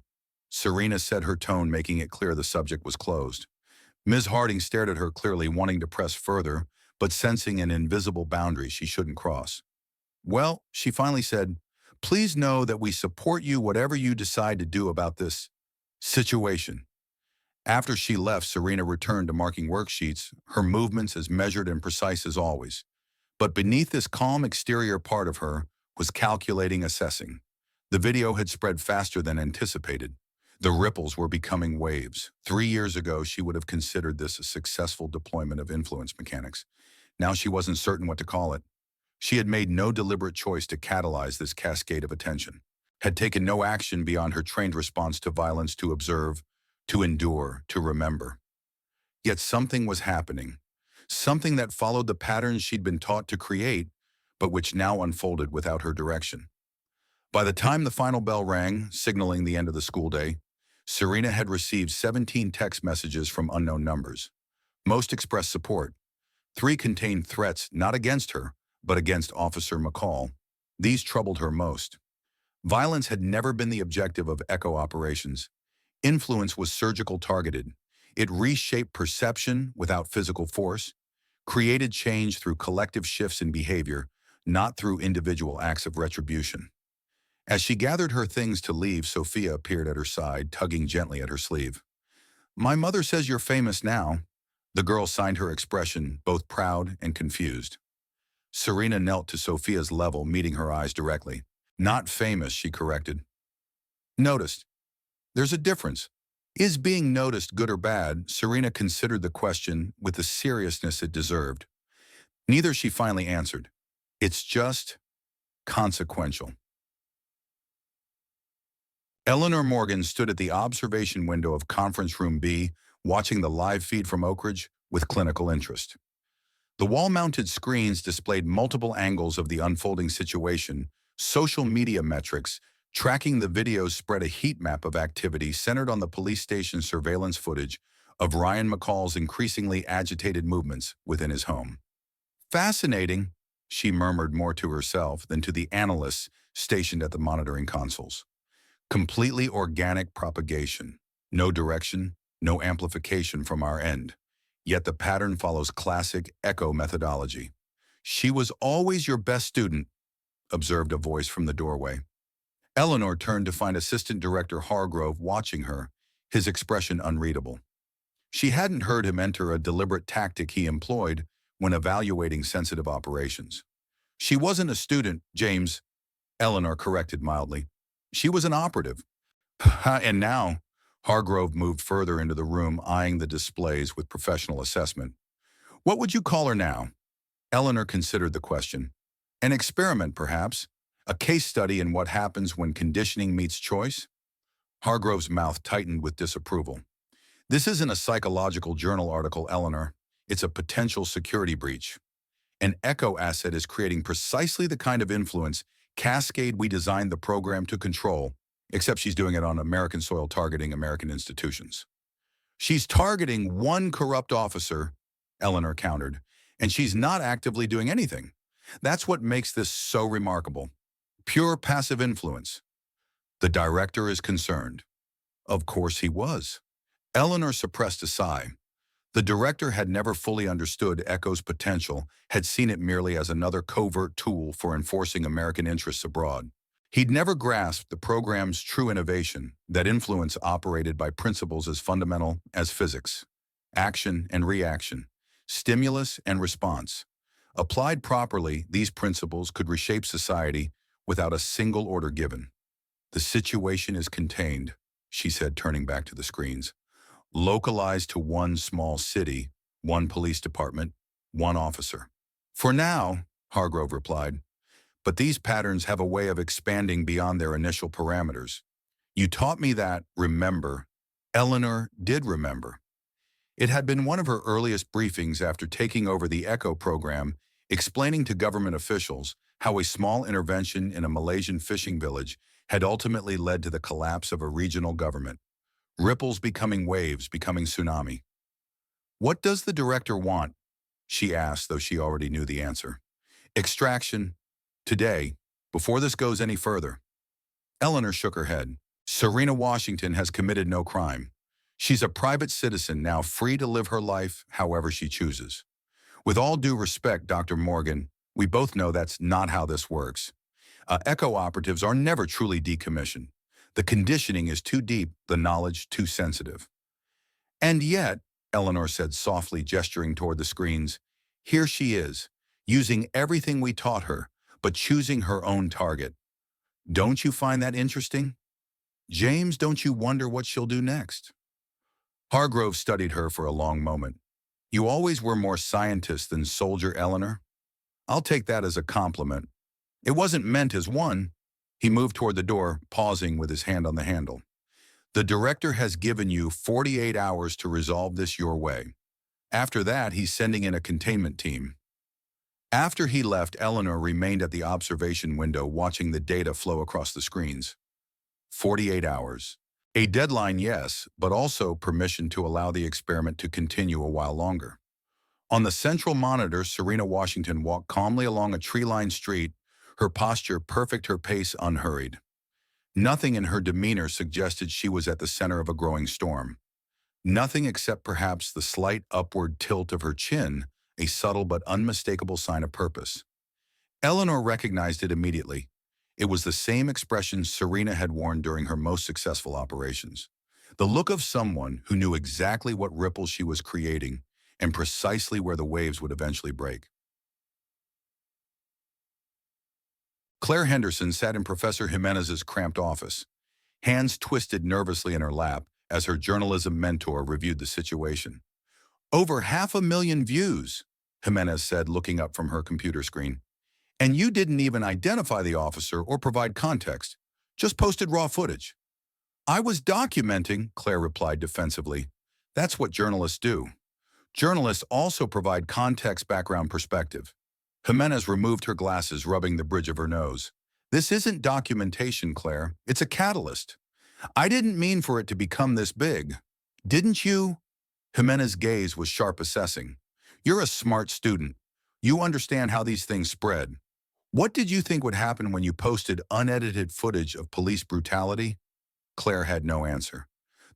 Serena said, her tone making it clear the subject was closed. Ms. Harding stared at her, clearly wanting to press further, but sensing an invisible boundary she shouldn't cross. Well, she finally said, please know that we support you whatever you decide to do about this situation. After she left, Serena returned to marking worksheets, her movements as measured and precise as always. But beneath this calm exterior, part of her was calculating, assessing. The video had spread faster than anticipated. The ripples were becoming waves. 3 years ago, she would have considered this a successful deployment of influence mechanics. Now she wasn't certain what to call it. She had made no deliberate choice to catalyze this cascade of attention, had taken no action beyond her trained response to violence, to observe, to endure, to remember. Yet something was happening, something that followed the patterns she'd been taught to create, but which now unfolded without her direction. By the time the final bell rang, signaling the end of the school day, Serena had received 17 text messages from unknown numbers. Most expressed support. 3 contained threats not against her, but against Officer McCall. These troubled her most. Violence had never been the objective of ECHO operations. Influence was surgical, targeted. It reshaped perception without physical force, created change through collective shifts in behavior, not through individual acts of retribution. As she gathered her things to leave, Sophia appeared at her side, tugging gently at her sleeve. My mother says you're famous now. The girl signed, her expression both proud and confused. Serena knelt to Sophia's level, meeting her eyes directly. Not famous, she corrected. Noticed. There's a difference. Is being noticed good or bad? Serena considered the question with the seriousness it deserved. Neither, she finally answered. It's just consequential. Eleanor Morgan stood at the observation window of Conference Room B, watching the live feed from Oak Ridge with clinical interest. The wall-mounted screens displayed multiple angles of the unfolding situation, social media metrics. Tracking the videos spread a heat map of activity centered on the police station's surveillance footage of Ryan McCall's increasingly agitated movements within his home. Fascinating, she murmured, more to herself than to the analysts stationed at the monitoring consoles. Completely organic propagation. No direction, no amplification from our end. Yet the pattern follows classic ECHO methodology. She was always your best student, observed a voice from the doorway. Eleanor turned to find Assistant Director Hargrove watching her, his expression unreadable. She hadn't heard him enter a deliberate tactic he employed when evaluating sensitive operations. She wasn't a student, James, Eleanor corrected mildly. She was an operative. And now, Hargrove moved further into the room, eyeing the displays with professional assessment. What would you call her now? Eleanor considered the question. An experiment, perhaps? A case study in what happens when conditioning meets choice? Hargrove's mouth tightened with disapproval. This isn't a psychological journal article, Eleanor. It's a potential security breach. An ECHO asset is creating precisely the kind of influence cascade we designed the program to control, except she's doing it on American soil, targeting American institutions. She's targeting one corrupt officer, Eleanor countered, and she's not actively doing anything. That's what makes this so remarkable. Pure passive influence. The director is concerned. Of course he was. Eleanor suppressed a sigh. The director had never fully understood Echo's potential, had seen it merely as another covert tool for enforcing American interests abroad. He'd never grasped the program's true innovation, that influence operated by principles as fundamental as physics. Action and reaction, stimulus and response. Applied properly, these principles could reshape society without a single order given. The situation is contained, she said, turning back to the screens. Localized to one small city, one police department, one officer. For now, Hargrove replied, but these patterns have a way of expanding beyond their initial parameters. You taught me that, remember. Eleanor did remember. It had been one of her earliest briefings after taking over the ECHO program, explaining to government officials how a small intervention in a Malaysian fishing village had ultimately led to the collapse of a regional government. Ripples becoming waves, becoming tsunami. What does the director want? She asked, though she already knew the answer. Extraction. Today, before this goes any further. Eleanor shook her head. Serena Washington has committed no crime. She's a private citizen now, free to live her life however she chooses. With all due respect, Dr. Morgan, we both know that's not how this works. ECHO operatives are never truly decommissioned. The conditioning is too deep, the knowledge too sensitive. And yet, Eleanor said softly, gesturing toward the screens, here she is, using everything we taught her, but choosing her own target. Don't you find that interesting? James, don't you wonder what she'll do next? Hargrove studied her for a long moment. You always were more scientist than soldier, Eleanor. I'll take that as a compliment. It wasn't meant as one. He moved toward the door, pausing with his hand on the handle. The director has given you 48 hours to resolve this your way. After that, he's sending in a containment team. After he left, Eleanor remained at the observation window watching the data flow across the screens. 48 hours. A deadline, yes, but also permission to allow the experiment to continue a while longer. On the central monitor, Serena Washington walked calmly along a tree-lined street, her posture perfect, her pace unhurried. Nothing in her demeanor suggested she was at the center of a growing storm. Nothing except perhaps the slight upward tilt of her chin, a subtle but unmistakable sign of purpose. Eleanor recognized it immediately. It was the same expression Serena had worn during her most successful operations. The look of someone who knew exactly what ripples she was creating and precisely where the waves would eventually break. Claire Henderson sat in Professor Jimenez's cramped office, hands twisted nervously in her lap as her journalism mentor reviewed the situation. Over 500,000 views, Jimenez said, looking up from her computer screen. And you didn't even identify the officer or provide context, just posted raw footage. I was documenting, Claire replied defensively. That's what journalists do. Journalists also provide context, background, perspective. Jimenez removed her glasses, rubbing the bridge of her nose. This isn't documentation, Claire. It's a catalyst. I didn't mean for it to become this big. Didn't you? Jimenez's gaze was sharp, assessing. You're a smart student. You understand how these things spread. What did you think would happen when you posted unedited footage of police brutality? Claire had no answer.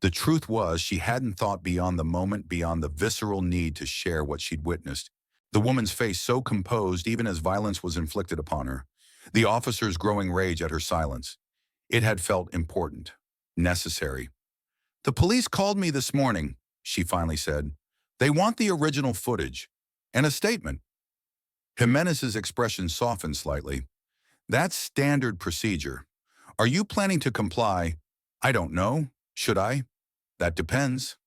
The truth was, she hadn't thought beyond the moment, beyond the visceral need to share what she'd witnessed. The woman's face so composed even as violence was inflicted upon her. The officer's growing rage at her silence. It had felt important, necessary. The police called me this morning, she finally said. They want the original footage and a statement. Jimenez's expression softened slightly. That's standard procedure. Are you planning to comply? I don't know. Should I? That depends.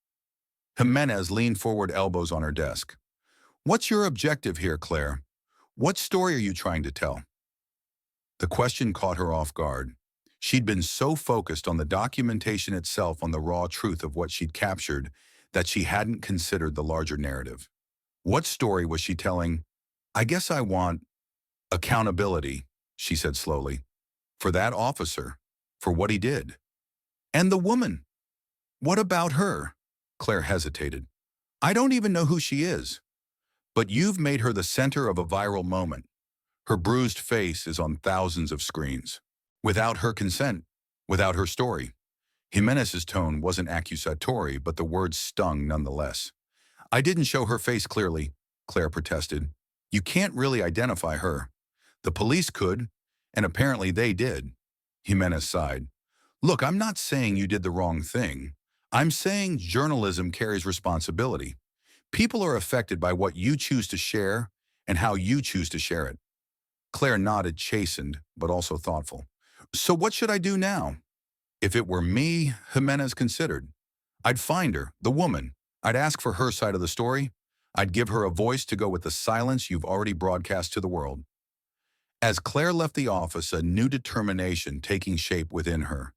Jimenez leaned forward, elbows on her desk. What's your objective here, Claire? What story are you trying to tell? The question caught her off guard. She'd been so focused on the documentation itself, on the raw truth of what she'd captured, that she hadn't considered the larger narrative. What story was she telling? I guess I want accountability, she said slowly, for that officer, for what he did. And the woman. What about her? Claire hesitated. I don't even know who she is. But you've made her the center of a viral moment. Her bruised face is on thousands of screens. Without her consent, without her story. Jimenez's tone wasn't accusatory, but the words stung nonetheless. I didn't show her face clearly, Claire protested. You can't really identify her. The police could, and apparently they did. Jimenez sighed. Look, I'm not saying you did the wrong thing. I'm saying journalism carries responsibility. People are affected by what you choose to share and how you choose to share it. Claire nodded, chastened, but also thoughtful. So what should I do now? If it were me, Jimenez considered. I'd find her, the woman. I'd ask for her side of the story. I'd give her a voice to go with the silence you've already broadcast to the world. As Claire left the office, a new determination taking shape within her.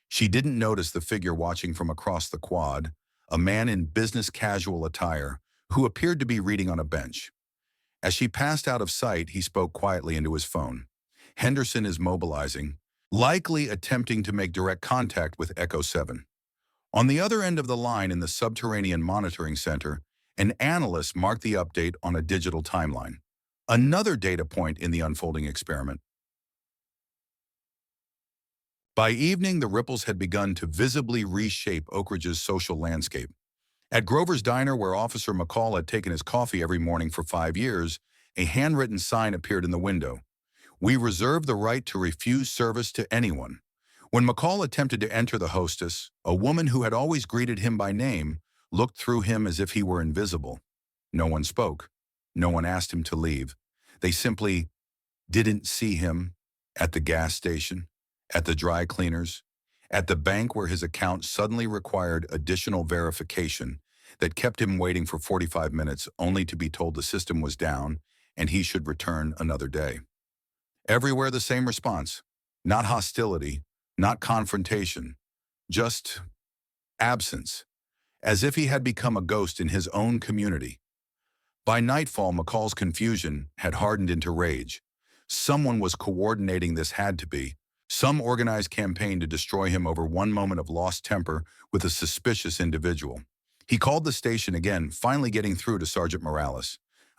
She didn't notice the figure watching from across the quad, a man in business casual attire who appeared to be reading on a bench. As she passed out of sight, he spoke quietly into his phone. Henderson is mobilizing, likely attempting to make direct contact with Echo 7. On the other end of the line in the subterranean monitoring center, an analyst marked the update on a digital timeline. Another data point in the unfolding experiment. By evening, the ripples had begun to visibly reshape Oak Ridge's social landscape. At Grover's Diner, where Officer McCall had taken his coffee every morning for 5 years, a handwritten sign appeared in the window. We reserve the right to refuse service to anyone. When McCall attempted to enter the hostess, a woman who had always greeted him by name looked through him as if he were invisible. No one spoke. No one asked him to leave. They simply didn't see him at the gas station, at the dry cleaners, at the bank where his account suddenly required additional verification that kept him waiting for 45 minutes only to be told the system was down and he should return another day. Everywhere the same response. Not hostility, not confrontation, just absence, as if he had become a ghost in his own community. By nightfall, McCall's confusion had hardened into rage. Someone was coordinating this, had to be. Some organized campaign to destroy him over one moment of lost temper with a suspicious individual. He called the station again, finally getting through to Sergeant Morales.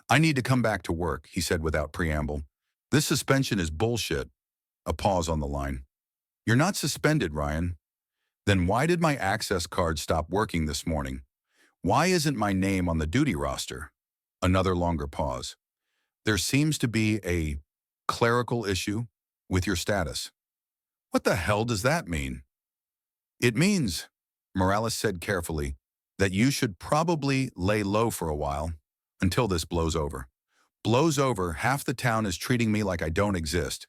I need to come back to work, he said without preamble. This suspension is bullshit. A pause on the line. You're not suspended, Ryan. Then why did my access card stop working this morning? Why isn't my name on the duty roster? Another longer pause. There seems to be a clerical issue with your status. What the hell does that mean? It means, Morales said carefully, that you should probably lay low for a while until this blows over. Blows over, half the town is treating me like I don't exist.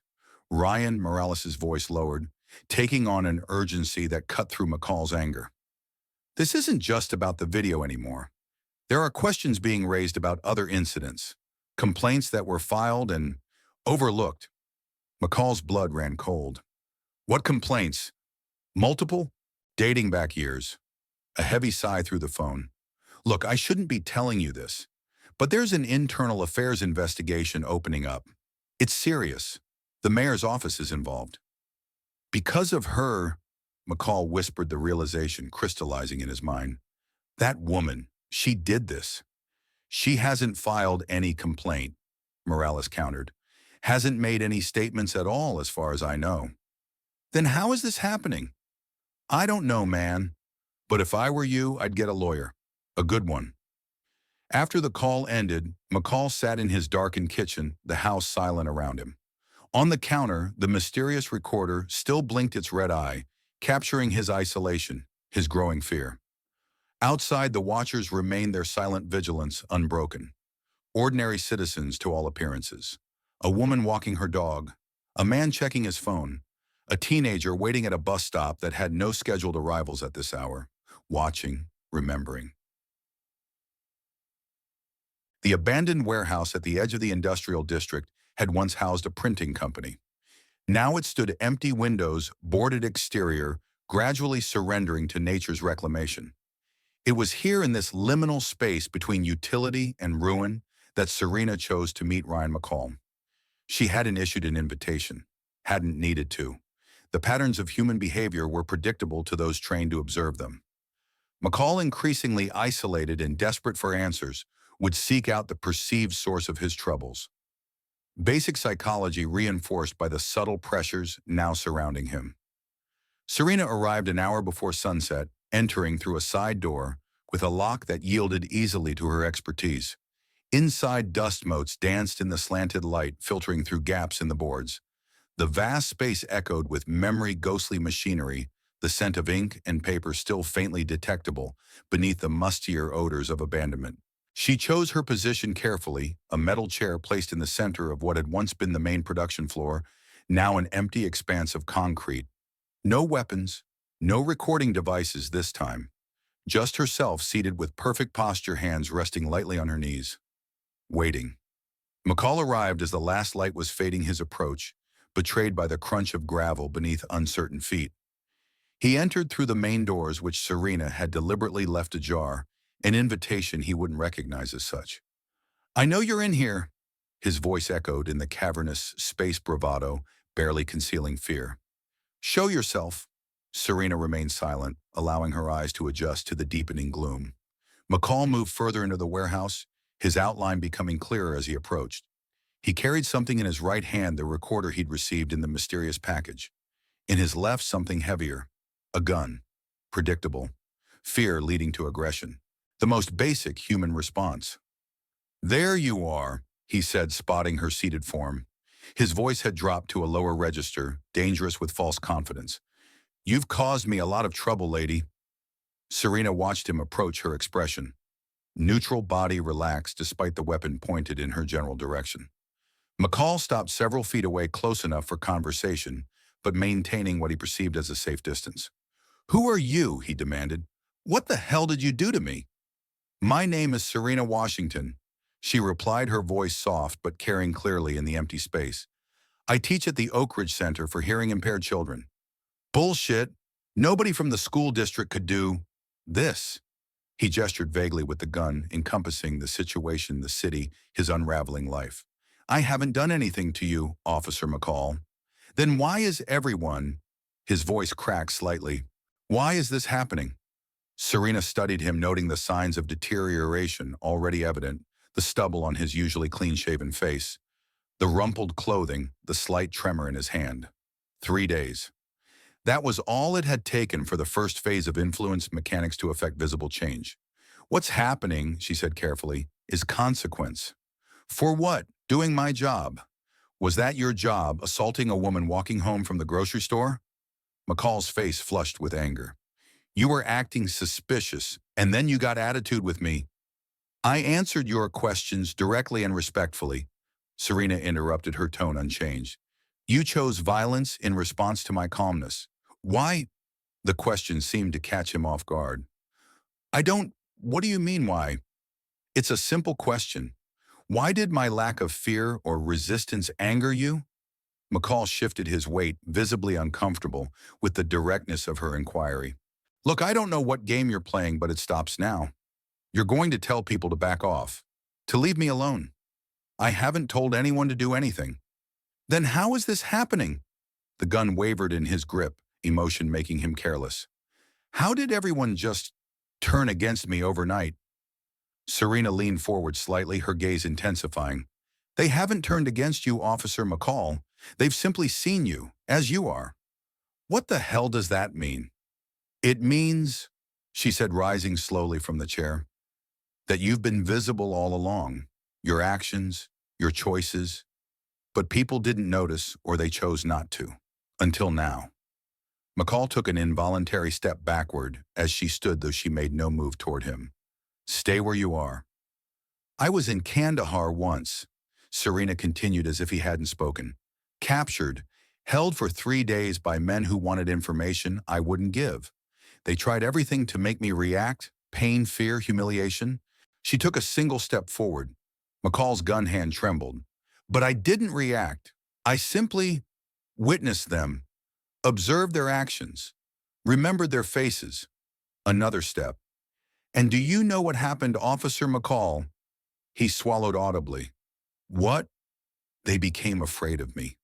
Ryan, Morales' voice lowered, taking on an urgency that cut through McCall's anger. This isn't just about the video anymore. There are questions being raised about other incidents, complaints that were filed and overlooked. McCall's blood ran cold. What complaints? Multiple? Dating back years. A heavy sigh through the phone. Look, I shouldn't be telling you this, but there's an internal affairs investigation opening up. It's serious. The mayor's office is involved. Because of her, McCall whispered, the realization crystallizing in his mind. That woman, she did this. She hasn't filed any complaint, Morales countered. Hasn't made any statements at all as far as I know. Then how is this happening? I don't know, man. But if I were you, I'd get a lawyer. A good one. After the call ended, McCall sat in his darkened kitchen, the house silent around him. On the counter, the mysterious recorder still blinked its red eye, capturing his isolation, his growing fear. Outside, the watchers remained their silent vigilance unbroken. Ordinary citizens to all appearances. A woman walking her dog, a man checking his phone, a teenager waiting at a bus stop that had no scheduled arrivals at this hour, watching, remembering. The abandoned warehouse at the edge of the industrial district had once housed a printing company. Now it stood empty windows, boarded exterior, gradually surrendering to nature's reclamation. It was here in this liminal space between utility and ruin that Serena chose to meet Ryan McCall. She hadn't issued an invitation, hadn't needed to. The patterns of human behavior were predictable to those trained to observe them. McCall, increasingly isolated and desperate for answers, would seek out the perceived source of his troubles. Basic psychology reinforced by the subtle pressures now surrounding him. Serena arrived an hour before sunset, entering through a side door with a lock that yielded easily to her expertise. Inside, dust motes danced in the slanted light filtering through gaps in the boards. The vast space echoed with memory ghostly machinery, the scent of ink and paper still faintly detectable beneath the mustier odors of abandonment. She chose her position carefully, a metal chair placed in the center of what had once been the main production floor, now an empty expanse of concrete. No weapons, no recording devices this time. Just herself seated with perfect posture, hands resting lightly on her knees. Waiting. McCall arrived as the last light was fading his approach, betrayed by the crunch of gravel beneath uncertain feet. He entered through the main doors which Serena had deliberately left ajar, an invitation he wouldn't recognize as such. "I know you're in here," his voice echoed in the cavernous space bravado, barely concealing fear. "Show yourself." Serena remained silent, allowing her eyes to adjust to the deepening gloom. McCall moved further into the warehouse, his outline becoming clearer as he approached. He carried something in his right hand, the recorder he'd received in the mysterious package. In his left, something heavier. A gun. Predictable. Fear leading to aggression. The most basic human response. "There you are," he said, spotting her seated form. His voice had dropped to a lower register, dangerous with false confidence. "You've caused me a lot of trouble, lady." Serena watched him approach, her expression. Neutral, body relaxed despite the weapon pointed in her general direction. McCall stopped several feet away, close enough for conversation, but maintaining what he perceived as a safe distance. "Who are you?" he demanded. "What the hell did you do to me?" "My name is Serena Washington," she replied, her voice soft but carrying clearly in the empty space. "I teach at the Oak Ridge Center for Hearing-Impaired Children." "Bullshit. Nobody from the school district could do this." He gestured vaguely with the gun, encompassing the situation, the city, his unraveling life. "I haven't done anything to you, Officer McCall." "Then why is everyone—" His voice cracked slightly. "Why is this happening?" Serena studied him, noting the signs of deterioration already evident, the stubble on his usually clean-shaven face, the rumpled clothing, the slight tremor in his hand. 3 days. That was all it had taken for the first phase of influence mechanics to affect visible change. "What's happening," she said carefully, "is consequence." "For what? Doing my job." "Was that your job, assaulting a woman walking home from the grocery store?" McCall's face flushed with anger. "You were acting suspicious, and then you got attitude with me." "I answered your questions directly and respectfully." Serena interrupted, her tone unchanged. "You chose violence in response to my calmness. Why?" The question seemed to catch him off guard. What do you mean, why?" "It's a simple question. Why did my lack of fear or resistance anger you?" McCall shifted his weight, visibly uncomfortable with the directness of her inquiry. "Look, I don't know what game you're playing, but it stops now. You're going to tell people to back off, to leave me alone." "I haven't told anyone to do anything." "Then how is this happening?" The gun wavered in his grip, emotion making him careless. "How did everyone just turn against me overnight?" Serena leaned forward slightly, her gaze intensifying. "They haven't turned against you, Officer McCall. They've simply seen you, as you are." "What the hell does that mean?" "It means," she said, rising slowly from the chair, "that you've been visible all along. Your actions, your choices. But people didn't notice, or they chose not to. Until now." McCall took an involuntary step backward as she stood, though she made no move toward him. "Stay where you are." "I was in Kandahar once," Serena continued as if he hadn't spoken. "Captured, held for 3 days by men who wanted information I wouldn't give. They tried everything to make me react, pain, fear, humiliation." She took a single step forward. McCall's gun hand trembled. "But I didn't react. I simply witnessed them, observed their actions, remembered their faces." Another step. "And do you know what happened, Officer McCall?" He swallowed audibly. "What?" "They became afraid of me.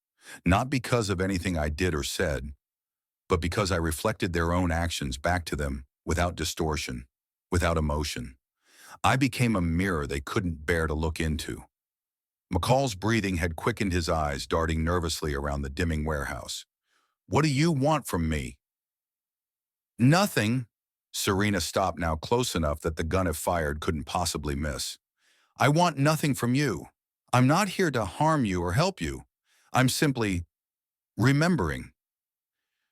Not because of anything I did or said, but because I reflected their own actions back to them without distortion, without emotion. I became a mirror they couldn't bear to look into." McCall's breathing had quickened, his eyes darting nervously around the dimming warehouse. "What do you want from me?" "Nothing." Serena stopped, now close enough that the gun, if fired, couldn't possibly miss. "I want nothing from you. I'm not here to harm you or help you. I'm simply remembering."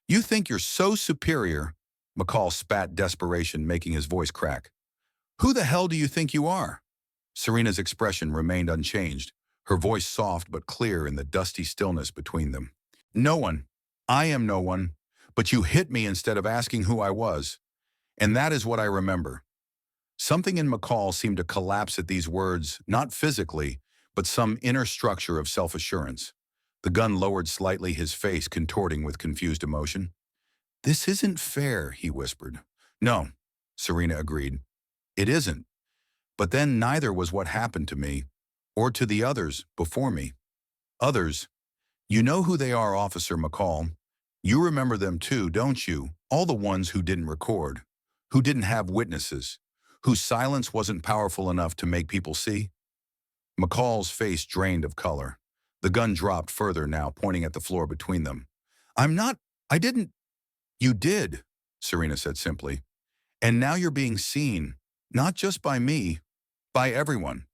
"You think you're so superior." McCall spat, desperation making his voice crack. "Who the hell do you think you are?" Serena's expression remained unchanged, her voice soft but clear in the dusty stillness between them. "No one. I am no one. But you hit me instead of asking who I was. And that is what I remember." Something in McCall seemed to collapse at these words, not physically, but some inner structure of self-assurance. The gun lowered slightly, his face contorting with confused emotion. "This isn't fair," he whispered. "No," Serena agreed. "It isn't. But then neither was what happened to me, or to the others before me." "Others? You know who they are, Officer McCall. You remember them too, don't you? All the ones who didn't record, who didn't have witnesses, whose silence wasn't powerful enough to make people see?" McCall's face drained of color. The gun dropped further now, pointing at the floor between them. I didn't." "You did," Serena said simply. "And now you're being seen, not just by me, by everyone."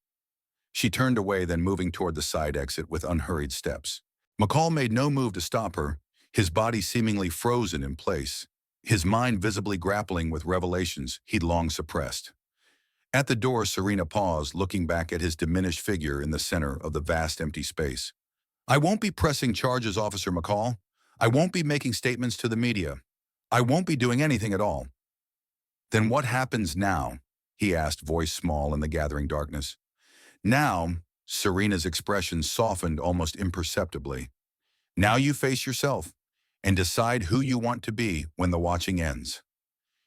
She turned away, then moving toward the side exit with unhurried steps. McCall made no move to stop her, his body seemingly frozen in place, his mind visibly grappling with revelations he'd long suppressed. At the door, Serena paused, looking back at his diminished figure in the center of the vast empty space. "I won't be pressing charges, Officer McCall. I won't be making statements to the media. I won't be doing anything at all." "Then what happens now?" he asked, voice small in the gathering darkness. "Now," Serena's expression softened almost imperceptibly. "Now you face yourself and decide who you want to be when the watching ends."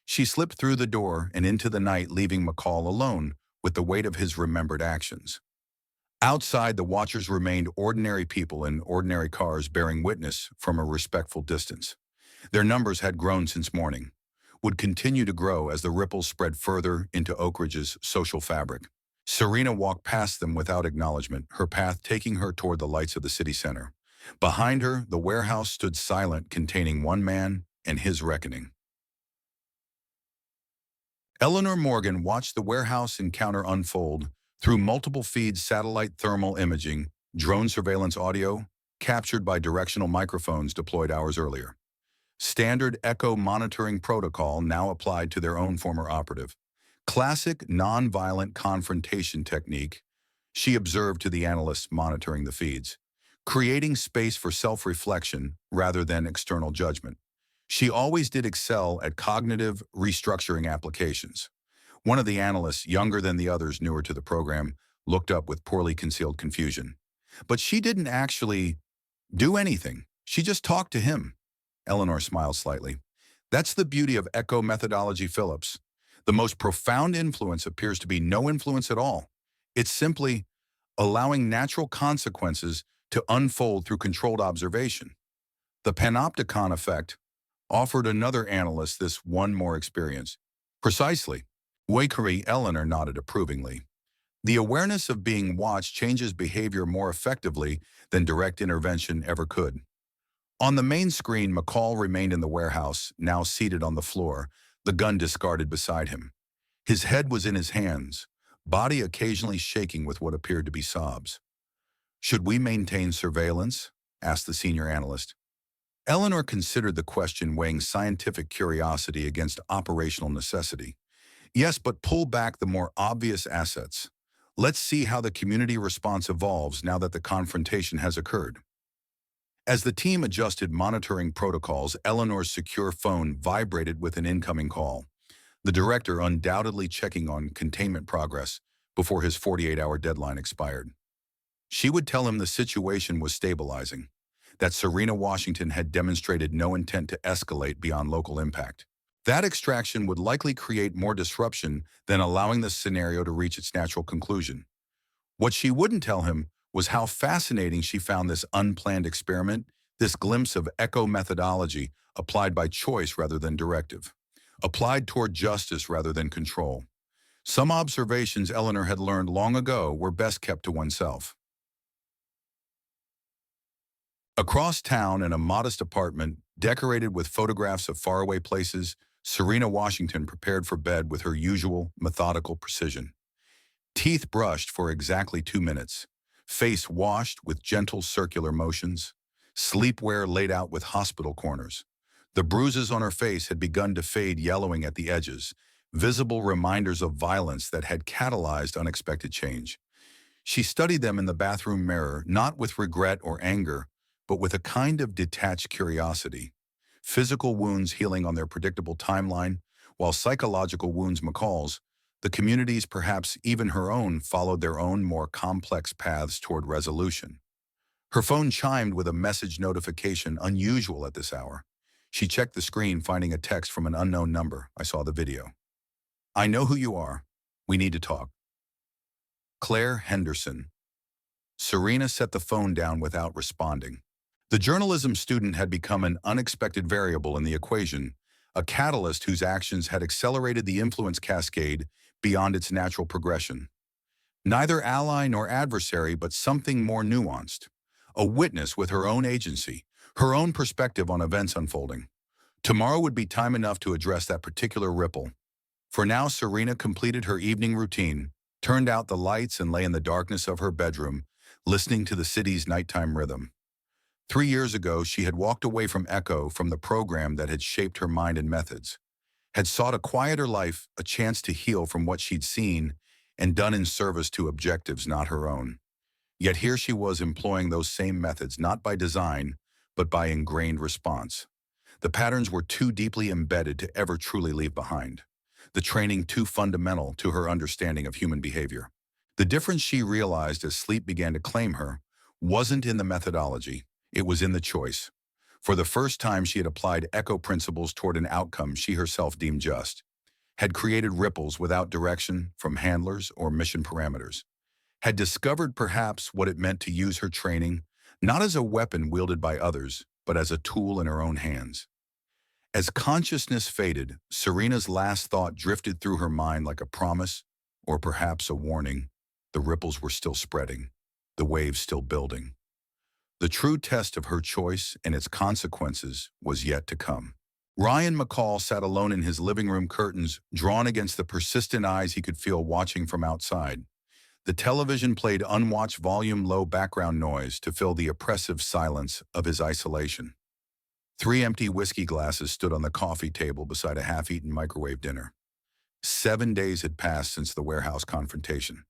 She slipped through the door and into the night, leaving McCall alone with the weight of his remembered actions. Outside, the watchers remained ordinary people in ordinary cars, bearing witness from a respectful distance. Their numbers had grown since morning, would continue to grow as the ripples spread further into Oak Ridge's social fabric. Serena walked past them without acknowledgement, her path taking her toward the lights of the city center. Behind her, the warehouse stood silent, containing one man and his reckoning. Eleanor Morgan watched the warehouse encounter unfold through multiple feeds: satellite thermal imaging, drone surveillance audio, captured by directional microphones deployed hours earlier. Standard echo monitoring protocol now applied to their own former operative. Classic non-violent confrontation technique, she observed to the analysts monitoring the feeds, creating space for self-reflection rather than external judgment. She always did excel at cognitive restructuring applications. One of the analysts, younger than the others newer to the program, looked up with poorly concealed confusion. "But she didn't actually do anything. She just talked to him." Eleanor smiled slightly. "That's the beauty of echo methodology, Phillips. The most profound influence appears to be no influence at all. It's simply allowing natural consequences to unfold through controlled observation. The panopticon effect," offered another analyst, this one more experience. "Precisely." Wakari, Eleanor nodded approvingly. "The awareness of being watched changes behavior more effectively than direct intervention ever could." On the main screen, McCall remained in the warehouse, now seated on the floor, the gun discarded beside him. His head was in his hands, body occasionally shaking with what appeared to be sobs. "Should we maintain surveillance?" asked the senior analyst. Eleanor considered the question, weighing scientific curiosity against operational necessity. "Yes, but pull back the more obvious assets. Let's see how the community response evolves now that the confrontation has occurred." As the team adjusted monitoring protocols, Eleanor's secure phone vibrated with an incoming call, the director undoubtedly checking on containment progress before his 48-hour deadline expired. She would tell him the situation was stabilizing, that Serena Washington had demonstrated no intent to escalate beyond local impact. That extraction would likely create more disruption than allowing the scenario to reach its natural conclusion. What she wouldn't tell him was how fascinating she found this unplanned experiment, this glimpse of echo methodology applied by choice rather than directive, applied toward justice rather than control. Some observations Eleanor had learned long ago were best kept to oneself. Across town in a modest apartment, decorated with photographs of faraway places, Serena Washington prepared for bed with her usual methodical precision. Teeth brushed for exactly 2 minutes, face washed with gentle circular motions, sleepwear laid out with hospital corners. The bruises on her face had begun to fade, yellowing at the edges, visible reminders of violence that had catalyzed unexpected change. She studied them in the bathroom mirror, not with regret or anger, but with a kind of detached curiosity. Physical wounds healing on their predictable timeline, while psychological wounds, McCall's, the community's, perhaps even her own, followed their own more complex paths toward resolution. Her phone chimed with a message notification unusual at this hour. She checked the screen, finding a text from an unknown number. I saw the video. "I know who you are. We need to talk." Claire Henderson. Serena set the phone down without responding. The journalism student had become an unexpected variable in the equation, a catalyst whose actions had accelerated the influence cascade beyond its natural progression. Neither ally nor adversary, but something more nuanced. A witness with her own agency, her own perspective on events unfolding. Tomorrow would be time enough to address that particular ripple. For now, Serena completed her evening routine, turned out the lights, and lay in the darkness of her bedroom, listening to the city's nighttime rhythm. 3 years ago, she had walked away from Echo, from the program that had shaped her mind and methods, had sought a quieter life, a chance to heal from what she'd seen and done in service to objectives not her own. Yet here she was employing those same methods, not by design, but by ingrained response. The patterns were too deeply embedded to ever truly leave behind. The training too fundamental to her understanding of human behavior. The difference, she realized as sleep began to claim her, wasn't in the methodology, it was in the choice. For the first time, she had applied Echo principles toward an outcome she herself deemed just, had created ripples without direction from handlers or mission parameters, had discovered perhaps what it meant to use her training not as a weapon wielded by others, but as a tool in her own hands. As consciousness faded, Serena's last thought drifted through her mind like a promise, or perhaps a warning. The ripples were still spreading, the waves still building. The true test of her choice and its consequences was yet to come. Ryan McCall sat alone in his living room, curtains drawn against the persistent eyes he could feel watching from outside. The television played unwatched volume, low background noise to fill the oppressive silence of his isolation. 3 empty whiskey glasses stood on the coffee table beside a half-eaten microwave dinner. 7 days had passed since the warehouse confrontation.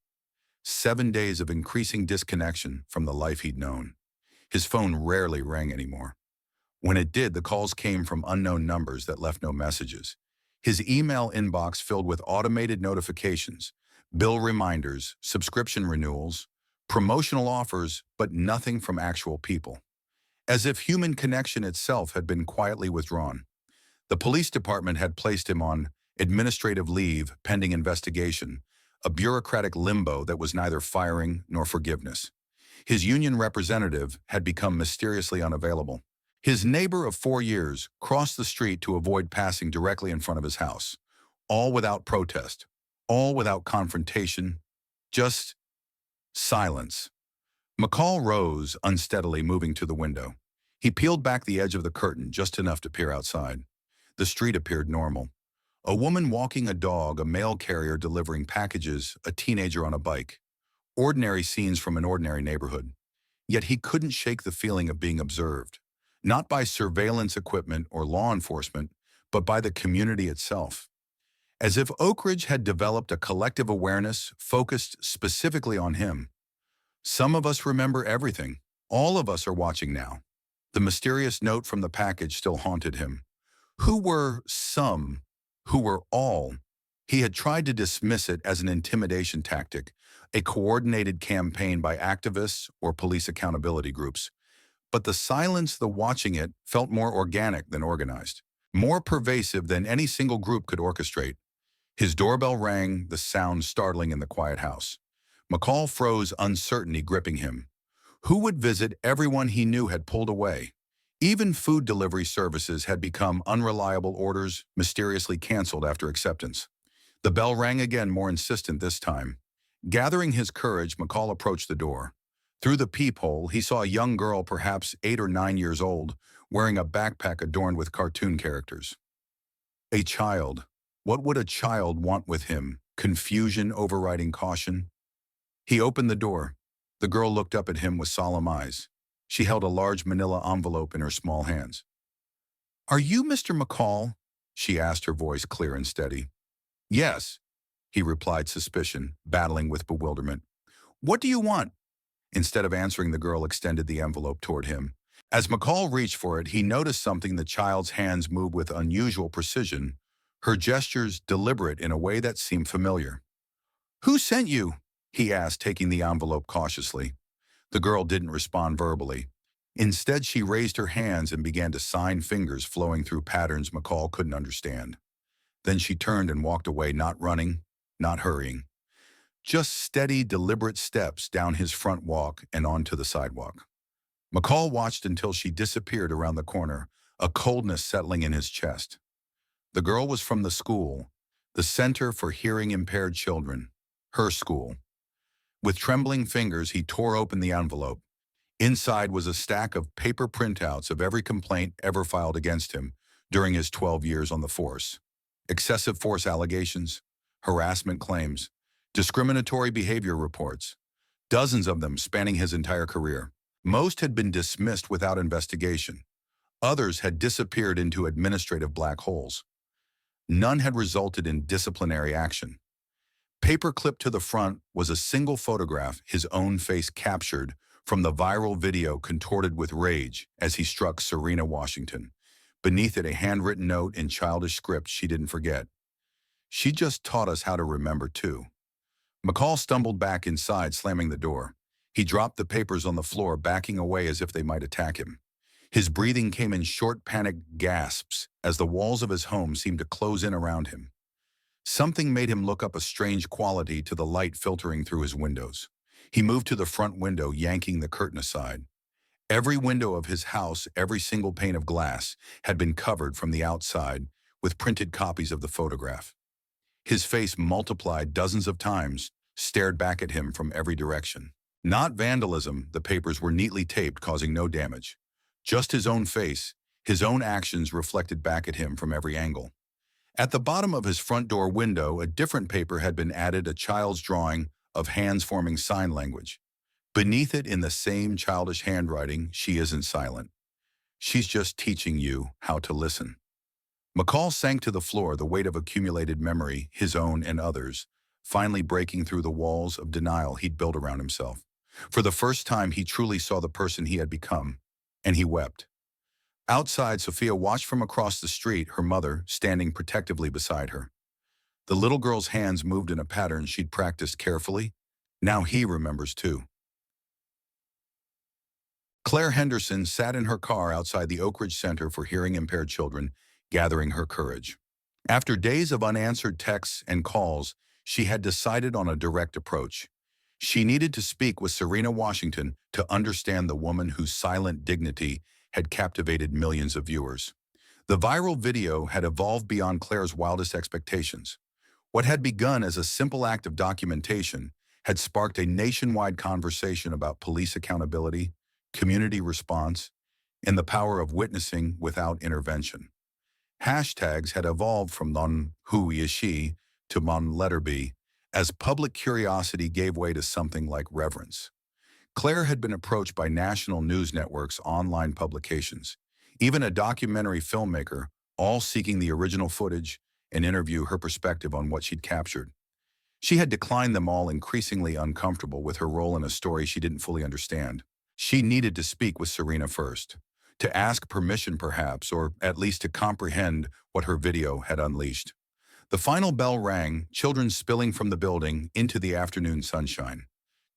7 days of increasing disconnection from the life he'd known. His phone rarely rang anymore. When it did, the calls came from unknown numbers that left no messages. His email inbox filled with automated notifications, bill reminders, subscription renewals, promotional offers, but nothing from actual people. As if human connection itself had been quietly withdrawn. The police department had placed him on administrative leave pending investigation, a bureaucratic limbo that was neither firing nor forgiveness. His union representative had become mysteriously unavailable. His neighbor of 4 years crossed the street to avoid passing directly in front of his house. All without protest, all without confrontation, just silence. McCall rose unsteadily, moving to the window. He peeled back the edge of the curtain just enough to peer outside. The street appeared normal. A woman walking a dog, a mail carrier delivering packages, a teenager on a bike. Ordinary scenes from an ordinary neighborhood. Yet he couldn't shake the feeling of being observed. Not by surveillance equipment or law enforcement, but by the community itself. As if Oak Ridge had developed a collective awareness focused specifically on him. Some of us remember everything. All of us are watching now. The mysterious note from the package still haunted him. Who were some? Who were all? He had tried to dismiss it as an intimidation tactic, a coordinated campaign by activists or police accountability groups. But the silence, the watching it, felt more organic than organized, more pervasive than any single group could orchestrate. His doorbell rang, the sound startling in the quiet house. McCall froze, uncertainty gripping him. Who would visit? Everyone he knew had pulled away. Even food delivery services had become unreliable orders, mysteriously canceled after acceptance. The bell rang again, more insistent this time. Gathering his courage, McCall approached the door. Through the peephole, he saw a young girl, perhaps 8 or 9 years old, wearing a backpack adorned with cartoon characters. A child. What would a child want with him? Confusion overriding caution? He opened the door. The girl looked up at him with solemn eyes. She held a large manila envelope in her small hands. "Are you Mr. McCall?" she asked, her voice clear and steady. "Yes," he replied, suspicion, battling with bewilderment. "What do you want?" Instead of answering, the girl extended the envelope toward him. As McCall reached for it, he noticed something. The child's hands moved with unusual precision, her gestures deliberate in a way that seemed familiar. "Who sent you?" he asked, taking the envelope cautiously. The girl didn't respond verbally. Instead, she raised her hands and began to sign, fingers flowing through patterns McCall couldn't understand. Then she turned and walked away, not running, not hurrying. Just steady, deliberate steps down his front walk and onto the sidewalk. McCall watched until she disappeared around the corner, a coldness settling in his chest. The girl was from the school, the Center for Hearing Impaired Children, her school. With trembling fingers, he tore open the envelope. Inside was a stack of paper printouts of every complaint ever filed against him during his 12 years on the force. Excessive force allegations, harassment claims, discriminatory behavior reports, dozens of them spanning his entire career. Most had been dismissed without investigation. Others had disappeared into administrative black holes. None had resulted in disciplinary action. Paper clipped to the front was a single photograph, his own face captured from the viral video, contorted with rage as he struck Serena Washington. Beneath it, a handwritten note in childish script she didn't forget. "She just taught us how to remember, too." McCall stumbled back inside, slamming the door. He dropped the papers on the floor, backing away as if they might attack him. His breathing came in short, panicked gasps as the walls of his home seemed to close in around him. Something made him look up, a strange quality to the light filtering through his windows. He moved to the front window, yanking the curtain aside. Every window of his house, every single pane of glass, had been covered from the outside with printed copies of the photograph. His face, multiplied dozens of times, stared back at him from every direction. Not vandalism, the papers were neatly taped, causing no damage. Just his own face, his own actions reflected back at him from every angle. At the bottom of his front door window, a different paper had been added, a child's drawing of hands forming sign language. Beneath it, in the same childish handwriting, "She isn't silent. She's just teaching you how to listen." McCall sank to the floor, the weight of accumulated memory, his own and others, finally breaking through the walls of denial he'd built around himself. For the first time, he truly saw the person he had become, and he wept. Outside, Sophia watched from across the street, her mother standing protectively beside her. The little girl's hands moved in a pattern she'd practiced carefully. Now he remembers too. Claire Henderson sat in her car outside the Oak Ridge Center for Hearing Impaired Children, gathering her courage. After days of unanswered texts and calls, she had decided on a direct approach. She needed to speak with Serena Washington to understand the woman whose silent dignity had captivated millions of viewers. The viral video had evolved beyond Claire's wildest expectations. What had begun as a simple act of documentation had sparked a nationwide conversation about police accountability, community response, and the power of witnessing without intervention. Hashtags had evolved from "non who is she" to "mon letter B," as public curiosity gave way to something like reverence. Claire had been approached by national news networks, online publications, even a documentary filmmaker, all seeking the original footage and interview her perspective on what she'd captured. She had declined them all, increasingly uncomfortable with her role in a story she didn't fully understand. She needed to speak with Serena first, to ask permission perhaps, or at least to comprehend what her video had unleashed. The final bell rang, children spilling from the building into the afternoon sunshine.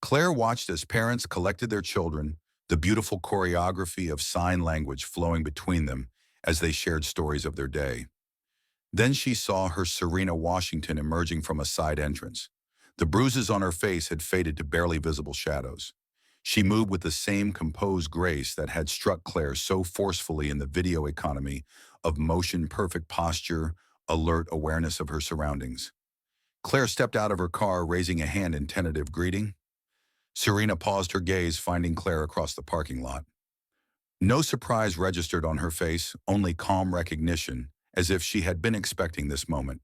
Claire watched as parents collected their children, the beautiful choreography of sign language flowing between them as they shared stories of their day. Then she saw her Serena Washington emerging from a side entrance. The bruises on her face had faded to barely visible shadows. She moved with the same composed grace that had struck Claire so forcefully in the video economy of motion, perfect posture, alert awareness of her surroundings. Claire stepped out of her car, raising a hand in tentative greeting. Serena paused her gaze, finding Claire across the parking lot. No surprise registered on her face, only calm recognition, as if she had been expecting this moment.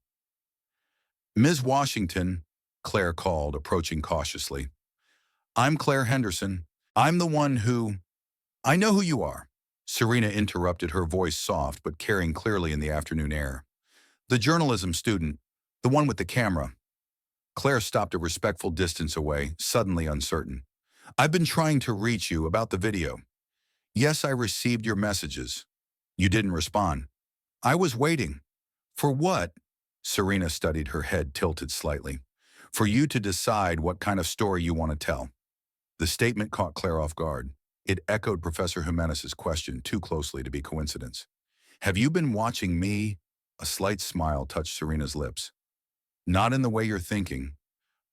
"Ms. Washington," Claire called, approaching cautiously. "I'm Claire Henderson. I'm the one who—" "I know who you are," Serena interrupted, her voice soft but carrying clearly in the afternoon air. "The journalism student, the one with the camera." Claire stopped a respectful distance away, suddenly uncertain. "I've been trying to reach you about the video. Yes, I received your messages. You didn't respond. I was waiting. For what?" Serena studied, her head tilted slightly. "For you to decide what kind of story you want to tell." The statement caught Claire off guard. It echoed Professor Jimenez's question too closely to be coincidence. "Have you been watching me?" A slight smile touched Serena's lips. "Not in the way you're thinking,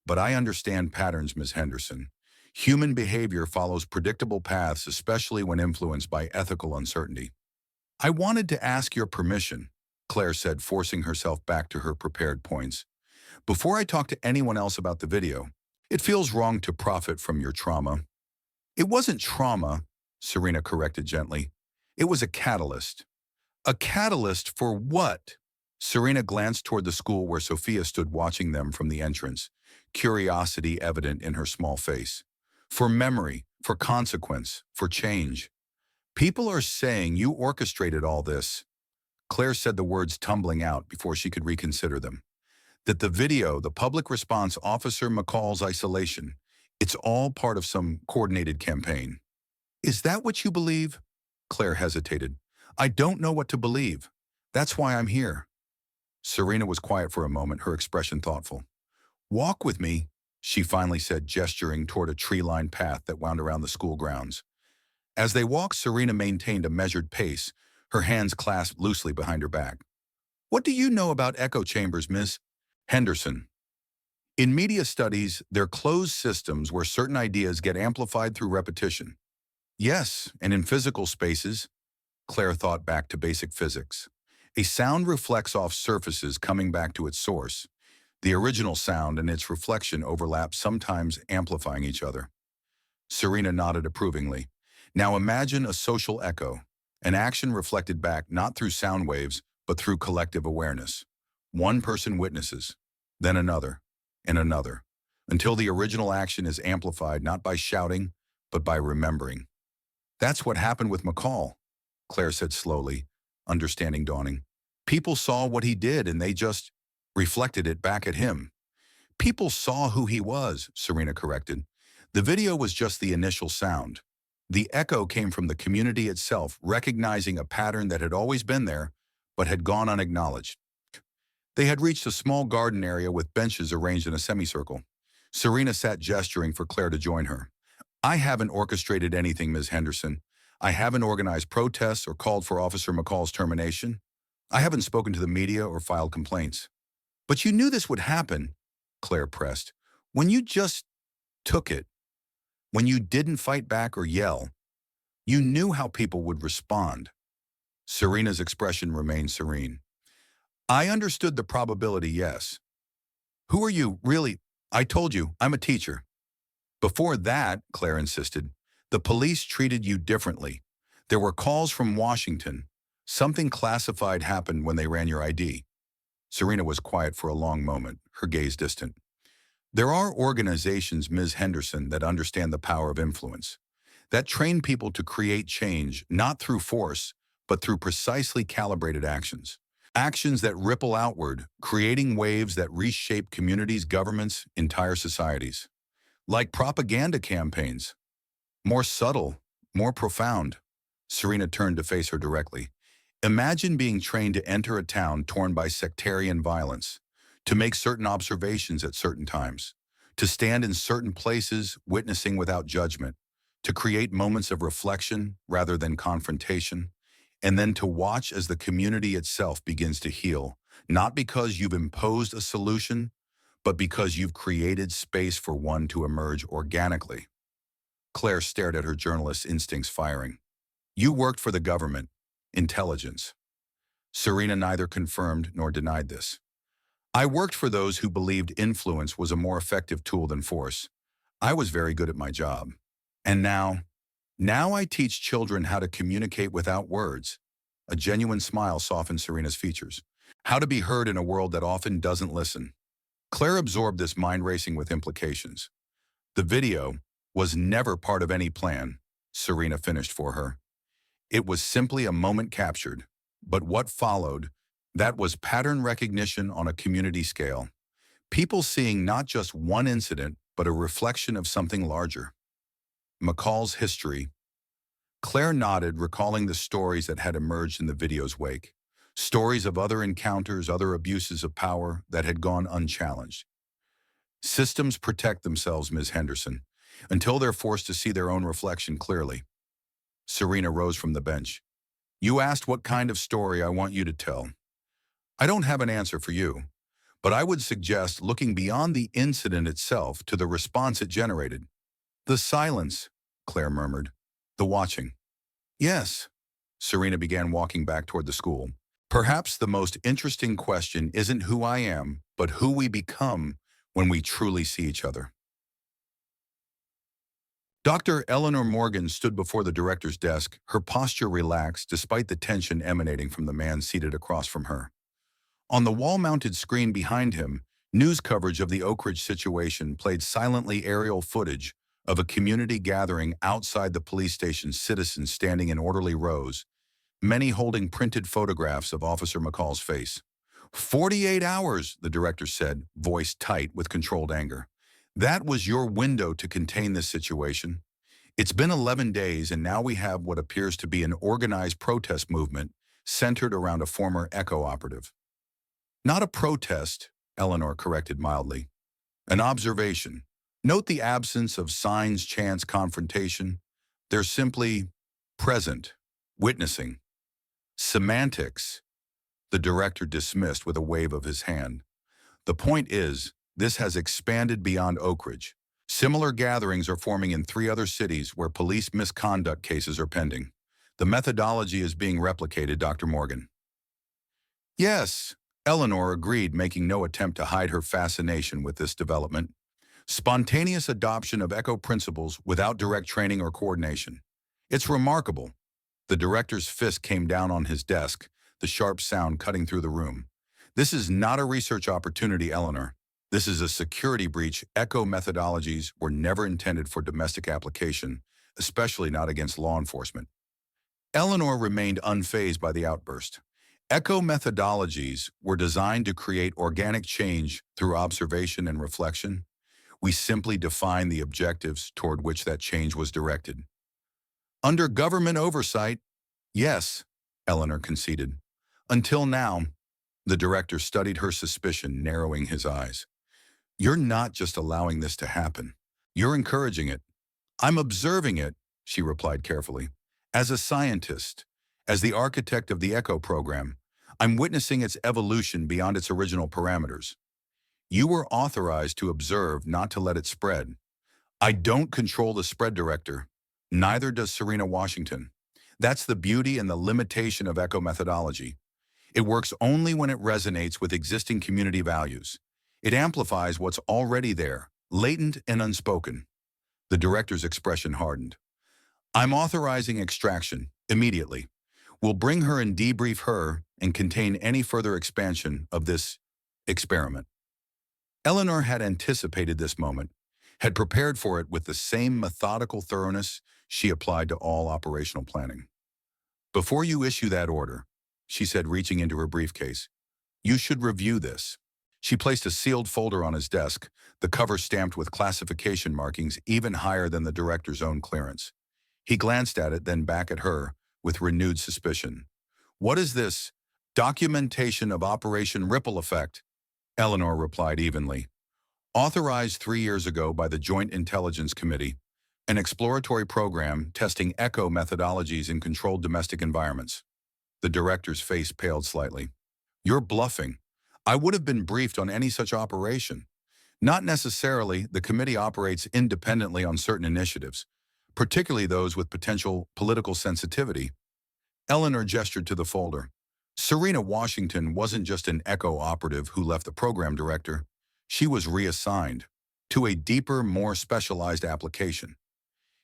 but I understand patterns, Ms. Henderson. Human behavior follows predictable paths, especially when influenced by ethical uncertainty." "I wanted to ask your permission," Claire said, forcing herself back to her prepared points. "Before I talk to anyone else about the video, it feels wrong to profit from your trauma." "It wasn't trauma," Serena corrected gently. "It was a catalyst." "A catalyst for what?" Serena glanced toward the school where Sophia stood watching them from the entrance, curiosity evident in her small face. "For memory, for consequence, for change." "People are saying you orchestrated all this." Claire said the words tumbling out before she could reconsider them. "That the video, the public response, Officer McCall's isolation, it's all part of some coordinated campaign." "Is that what you believe?" Claire hesitated. "I don't know what to believe. That's why I'm here." Serena was quiet for a moment, her expression thoughtful. "Walk with me," she finally said, gesturing toward a tree-lined path that wound around the school grounds. As they walked, Serena maintained a measured pace, her hands clasped loosely behind her back. "What do you know about echo chambers, Miss Henderson?" "In media studies, they're closed systems where certain ideas get amplified through repetition." "Yes, and in physical spaces," Claire thought back to basic physics. "A sound reflects off surfaces, coming back to its source. The original sound and its reflection overlap, sometimes amplifying each other." Serena nodded approvingly. "Now imagine a social echo, an action reflected back not through sound waves, but through collective awareness. One person witnesses, then another, and another, until the original action is amplified not by shouting, but by remembering." "That's what happened with McCall," Claire said slowly, understanding dawning. "People saw what he did and they just reflected it back at him." "People saw who he was," Serena corrected. "The video was just the initial sound. The echo came from the community itself, recognizing a pattern that had always been there, but had gone unacknowledged." They had reached a small garden area with benches arranged in a semicircle. Serena sat gesturing for Claire to join her. "I haven't orchestrated anything, Ms. Henderson. I haven't organized protests or called for Officer McCall's termination. I haven't spoken to the media or filed complaints." "But you knew this would happen," Claire pressed. "When you just took it, when you didn't fight back or yell, you knew how people would respond." Serena's expression remained serene. "I understood the probability, yes." "Who are you, really?" "I told you, I'm a teacher." "Before that," Claire insisted, "the police treated you differently. There were calls from Washington. Something classified happened when they ran your ID." Serena was quiet for a long moment, her gaze distant. "There are organizations, Ms. Henderson, that understand the power of influence, that train people to create change, not through force, but through precisely calibrated actions. Actions that ripple outward, creating waves that reshape communities, governments, entire societies. Like propaganda campaigns. More subtle, more profound." Serena turned to face her directly. "Imagine being trained to enter a town torn by sectarian violence, to make certain observations at certain times, to stand in certain places, witnessing without judgment, to create moments of reflection rather than confrontation, and then to watch as the community itself begins to heal, not because you've imposed a solution, but because you've created space for one to emerge organically." Claire stared at her journalist's instincts firing. "You worked for the government, intelligence." Serena neither confirmed nor denied this. "I worked for those who believed influence was a more effective tool than force. I was very good at my job. And now I teach children how to communicate without words. A genuine smile softened Serena's features. How to be heard in a world that often doesn't listen. Claire absorbed this mind racing with implications. The video was never part of any plan, Serena finished for her. It was simply a moment captured. But what followed, that was pattern recognition on a community scale. People seeing not just one incident, but a reflection of something larger. McCall's history. Claire nodded, recalling the stories that had emerged in the video's wake. Stories of other encounters, other abuses of power that had gone unchallenged. Systems protect themselves, Ms. Henderson, until they're forced to see their own reflection clearly. Serena rose from the bench. You asked what kind of story I want you to tell. I don't have an answer for you, but I would suggest looking beyond the incident itself to the response it generated. The silence, Claire murmured. The watching. Yes. Serena began walking back toward the school. Perhaps the most interesting question isn't who I am, but who we become when we truly see each other. Dr. Eleanor Morgan stood before the director's desk, her posture relaxed despite the tension emanating from the man seated across from her. On the wall-mounted screen behind him, news coverage of the Oak Ridge situation played silently aerial footage of a community gathering outside the police station, citizens standing in orderly rows, many holding printed photographs of Officer McCall's face. 48 hours, the director said, voice tight with controlled anger. That was your window to contain this situation. It's been 11 days, and now we have what appears to be an organized protest movement centered around a former Echo operative. Not a protest, Eleanor corrected mildly. An observation. Note the absence of signs, chance, confrontation. They're simply present, witnessing. Semantics, the director dismissed with a wave of his hand. The point is, this has expanded beyond Oak Ridge. Similar gatherings are forming in 3 other cities where police misconduct cases are pending. The methodology is being replicated, Dr. Morgan. Yes, Eleanor agreed, making no attempt to hide her fascination with this development. Spontaneous adoption of Echo principles without direct training or coordination. It's remarkable. The director's fist came down on his desk, the sharp sound cutting through the room. This is not a research opportunity, Eleanor. This is a security breach. Echo methodologies were never intended for domestic application, especially not against law enforcement. Eleanor remained unfazed by the outburst. Echo methodologies were designed to create organic change through observation and reflection. We simply defined the objectives toward which that change was directed. Under government oversight, yes, Eleanor conceded. Until now, the director studied her suspicion, narrowing his eyes. You're not just allowing this to happen. You're encouraging it. I'm observing it, she replied carefully. As a scientist, as the architect of the ECHO program, I'm witnessing its evolution beyond its original parameters. You were authorized to observe, not to let it spread. I don't control the spread, director. Neither does Serena Washington. That's the beauty and the limitation of ECHO methodology. It works only when it resonates with existing community values. It amplifies what's already there, latent and unspoken. The director's expression hardened. I'm authorizing extraction, immediately. We'll bring her and debrief her and contain any further expansion of this experiment. Eleanor had anticipated this moment, had prepared for it with the same methodical thoroughness she applied to all operational planning. Before you issue that order, she said, reaching into her briefcase, you should review this. She placed a sealed folder on his desk, the cover stamped with classification markings even higher than the director's own clearance. He glanced at it, then back at her, with renewed suspicion. What is this? Documentation of Operation Ripple Effect, Eleanor replied evenly. Authorized 3 years ago by the Joint Intelligence Committee, an exploratory program testing ECHO methodologies in controlled domestic environments. The director's face paled slightly. You're bluffing. I would have been briefed on any such operation. Not necessarily. The committee operates independently on certain initiatives, particularly those with potential political sensitivity. Eleanor gestured to the folder. Serena Washington wasn't just an ECHO operative who left the program director. She was reassigned. to a deeper, more specialized application.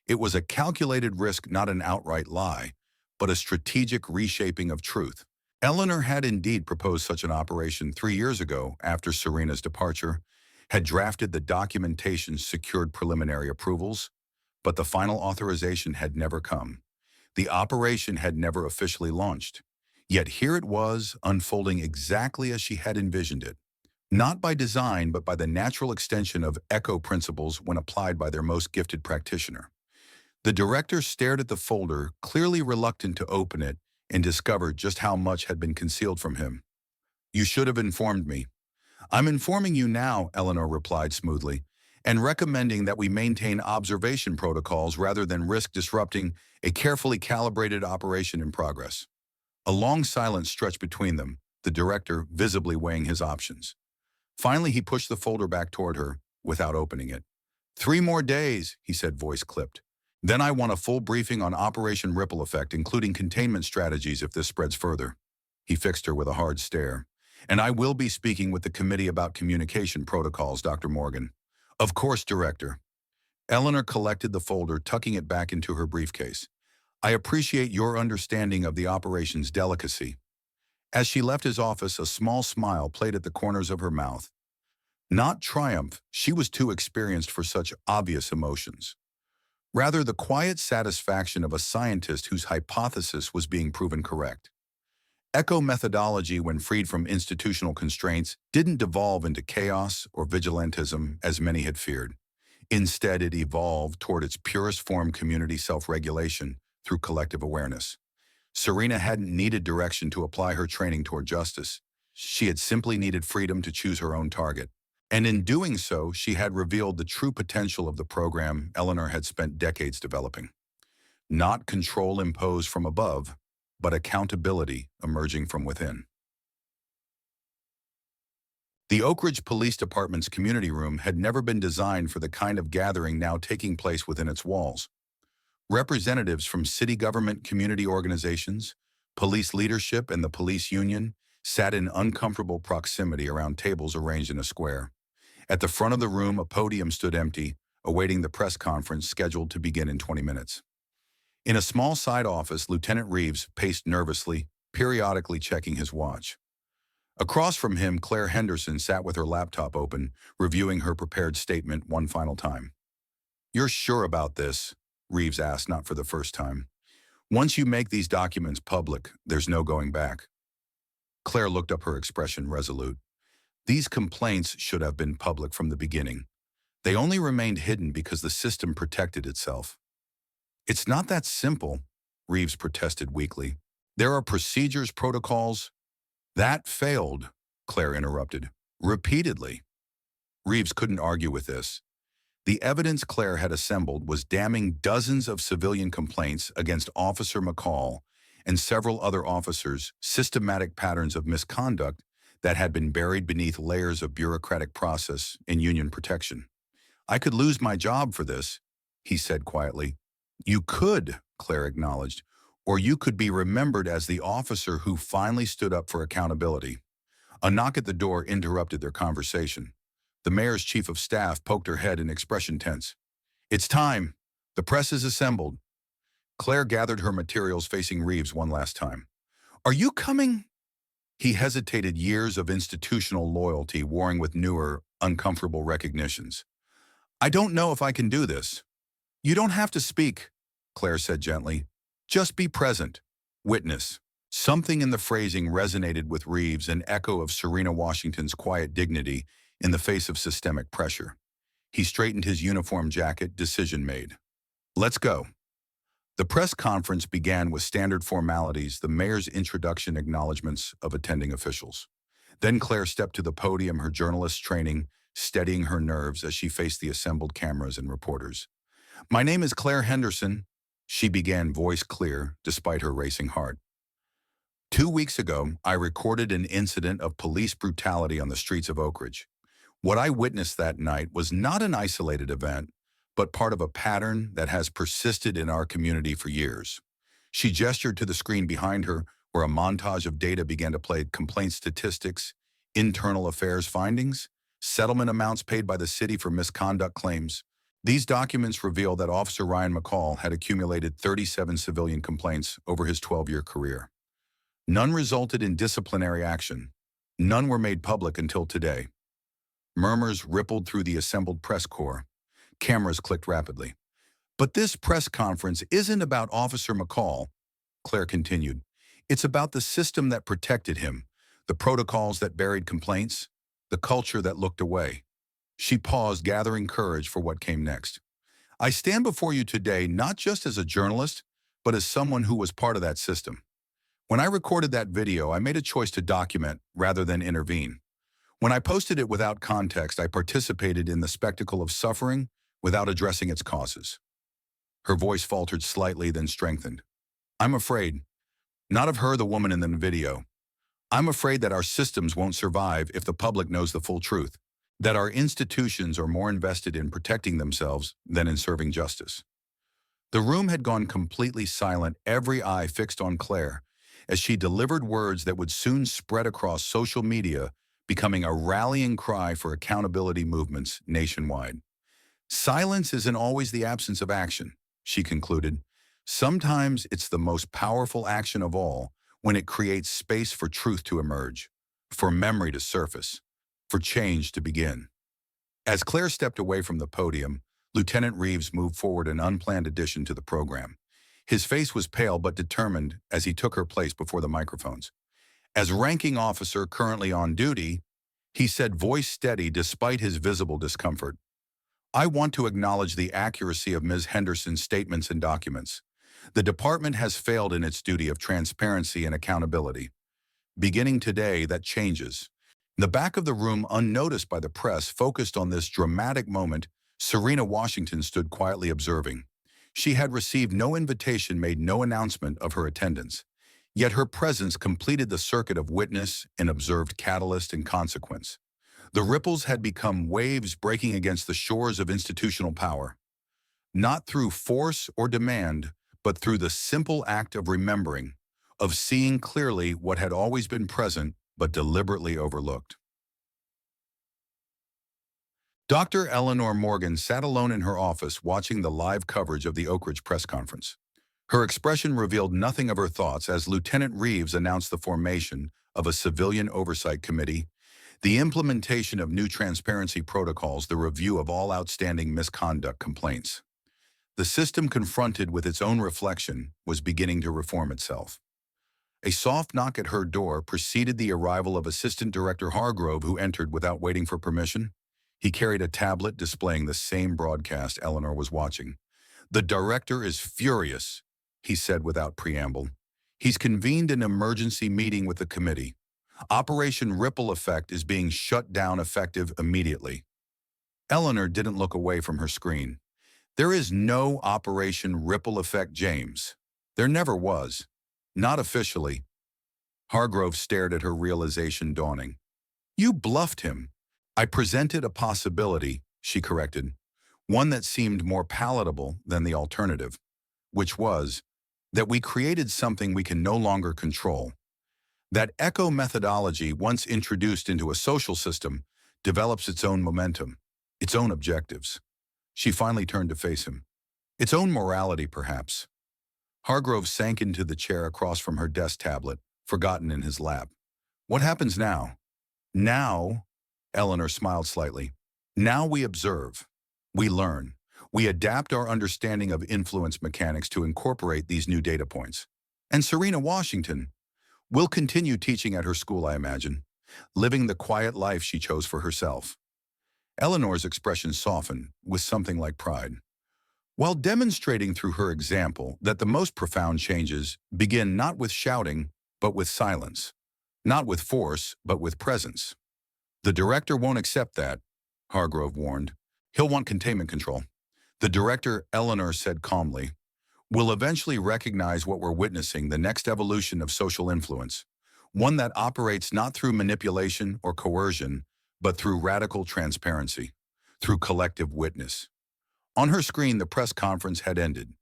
It was a calculated risk, not an outright lie, but a strategic reshaping of truth. Eleanor had indeed proposed such an operation 3 years ago after Serena's departure, had drafted the documentation, secured preliminary approvals, but the final authorization had never come. The operation had never officially launched. Yet here it was, unfolding exactly as she had envisioned it. Not by design, but by the natural extension of echo principles when applied by their most gifted practitioner. The director stared at the folder, clearly reluctant to open it, and discovered just how much had been concealed from him. "You should have informed me." "I'm informing you now," Eleanor replied smoothly, "and recommending that we maintain observation protocols rather than risk disrupting a carefully calibrated operation in progress." A long silence stretched between them, the director visibly weighing his options. Finally, he pushed the folder back toward her, without opening it. "3 more days," he said, voice clipped. "Then I want a full briefing on Operation Ripple Effect, including containment strategies if this spreads further." He fixed her with a hard stare. "And I will be speaking with the committee about communication protocols, Dr. Morgan." "Of course, Director." Eleanor collected the folder, tucking it back into her briefcase. "I appreciate your understanding of the operation's delicacy." As she left his office, a small smile played at the corners of her mouth. Not triumph, she was too experienced for such obvious emotions. Rather, the quiet satisfaction of a scientist whose hypothesis was being proven correct. Echo methodology, when freed from institutional constraints, didn't devolve into chaos or vigilantism as many had feared. Instead, it evolved toward its purest form, community self-regulation through collective awareness. Serena hadn't needed direction to apply her training toward justice. She had simply needed freedom to choose her own target. And in doing so, she had revealed the true potential of the program Eleanor had spent decades developing. Not control imposed from above, but accountability emerging from within. The Oak Ridge Police Department's community room had never been designed for the kind of gathering now taking place within its walls. Representatives from city government, community organizations, police leadership, and the police union sat in uncomfortable proximity around tables arranged in a square. At the front of the room, a podium stood empty, awaiting the press conference scheduled to begin in 20 minutes. In a small side office, Lieutenant Reeves paced nervously, periodically checking his watch. Across from him, Claire Henderson sat with her laptop open, reviewing her prepared statement one final time. "You're sure about this?" Reeves asked, not for the first time. "Once you make these documents public, there's no going back." Claire looked up, her expression resolute. "These complaints should have been public from the beginning. They only remained hidden because the system protected itself." "It's not that simple," Reeves protested weakly. "There are procedures, protocols." "That failed," Claire interrupted. "Repeatedly." Reeves couldn't argue with this. The evidence Claire had assembled was damning: dozens of civilian complaints against Officer McCall and several other officers, systematic patterns of misconduct that had been buried beneath layers of bureaucratic process and union protection. "I could lose my job for this," he said quietly. "You could," Claire acknowledged, "or you could be remembered as the officer who finally stood up for accountability." A knock at the door interrupted their conversation. The mayor's chief of staff poked her head, in expression tense. "It's time. The press is assembled." Claire gathered her materials, facing Reeves one last time. "Are you coming?" He hesitated, years of institutional loyalty warring with newer, uncomfortable recognitions. "I don't know if I can do this." "You don't have to speak," Claire said gently. "Just be present. Witness." Something in the phrasing resonated with Reeves, an echo of Serena Washington's quiet dignity in the face of systemic pressure. He straightened his uniform jacket, decision made. "Let's go." The press conference began with standard formalities, the mayor's introduction, acknowledgments of attending officials. Then Claire stepped to the podium, her journalist training steadying her nerves as she faced the assembled cameras and reporters. "My name is Claire Henderson," she began, voice clear despite her racing heart. "2 weeks ago, I recorded an incident of police brutality on the streets of Oak Ridge. What I witnessed that night was not an isolated event, but part of a pattern that has persisted in our community for years." She gestured to the screen behind her, where a montage of data began to play: complaint statistics, internal affairs findings, settlement amounts paid by the city for misconduct claims. These documents reveal that Officer Ryan McCall had accumulated 37 civilian complaints over his 12-year career. None resulted in disciplinary action. None were made public until today. Murmurs rippled through the assembled press corps. Cameras clicked rapidly. But this press conference isn't about Officer McCall, Claire continued. It's about the system that protected him, the protocols that buried complaints, the culture that looked away. She paused, gathering courage for what came next. I stand before you today not just as a journalist, but as someone who was part of that system. When I recorded that video, I made a choice to document rather than intervene. When I posted it without context, I participated in the spectacle of suffering without addressing its causes. Her voice faltered slightly, then strengthened. I'm afraid, not of her, the woman in the video. I'm afraid that our systems won't survive if the public knows the full truth, that our institutions are more invested in protecting themselves than in serving justice. The room had gone completely silent, every eye fixed on Claire, as she delivered words that would soon spread across social media, becoming a rallying cry for accountability movements nationwide. Silence isn't always the absence of action, she concluded. Sometimes it's the most powerful action of all when it creates space for truth to emerge, for memory to surface, for change to begin. As Claire stepped away from the podium, Lieutenant Reeves moved forward, an unplanned addition to the program. His face was pale but determined as he took her place before the microphones. As ranking officer currently on duty, he said, voice steady despite his visible discomfort, I want to acknowledge the accuracy of Ms. Henderson's statements and documents. The department has failed in its duty of transparency and accountability. Beginning today, that changes. The back of the room, unnoticed by the press, focused on this dramatic moment. Serena Washington stood quietly observing. She had received no invitation, made no announcement of her attendance. Yet her presence completed the circuit of witness and observed catalyst and consequence. The ripples had become waves breaking against the shores of institutional power. Not through force or demand, but through the simple act of remembering, of seeing clearly what had always been present but deliberately overlooked. Dr. Eleanor Morgan sat alone in her office watching the live coverage of the Oak Ridge press conference. Her expression revealed nothing of her thoughts as Lieutenant Reeves announced the formation of a civilian oversight committee, the implementation of new transparency protocols, the review of all outstanding misconduct complaints. The system, confronted with its own reflection, was beginning to reform itself. A soft knock at her door preceded the arrival of Assistant Director Hargrove, who entered without waiting for permission. He carried a tablet displaying the same broadcast Eleanor was watching. The director is furious, he said without preamble. He's convened an emergency meeting with the committee. Operation Ripple Effect is being shut down effective immediately. Eleanor didn't look away from her screen. There is no Operation Ripple Effect, James. There never was. Not officially. Hargrove stared at her, realization dawning. You bluffed him. I presented a possibility, she corrected, one that seemed more palatable than the alternative, which was that we created something we can no longer control. That echo methodology, once introduced into a social system, develops its own momentum, its own objectives. She finally turned to face him. Its own morality, perhaps. Hargrove sank into the chair across from her desk tablet, forgotten in his lap. What happens now? Now, Eleanor smiled slightly. Now we observe. We learn. We adapt our understanding of influence mechanics to incorporate these new data points. And Serena Washington will continue teaching at her school, I imagine, living the quiet life she chose for herself. Eleanor's expression softened with something like pride. While demonstrating through her example that the most profound changes begin not with shouting, but with silence. Not with force, but with presence. The director won't accept that, Hargrove warned. He'll want containment control. The director, Eleanor said calmly, will eventually recognize what we're witnessing, the next evolution of social influence, one that operates not through manipulation or coercion, but through radical transparency, through collective witness. On her screen, the press conference had ended.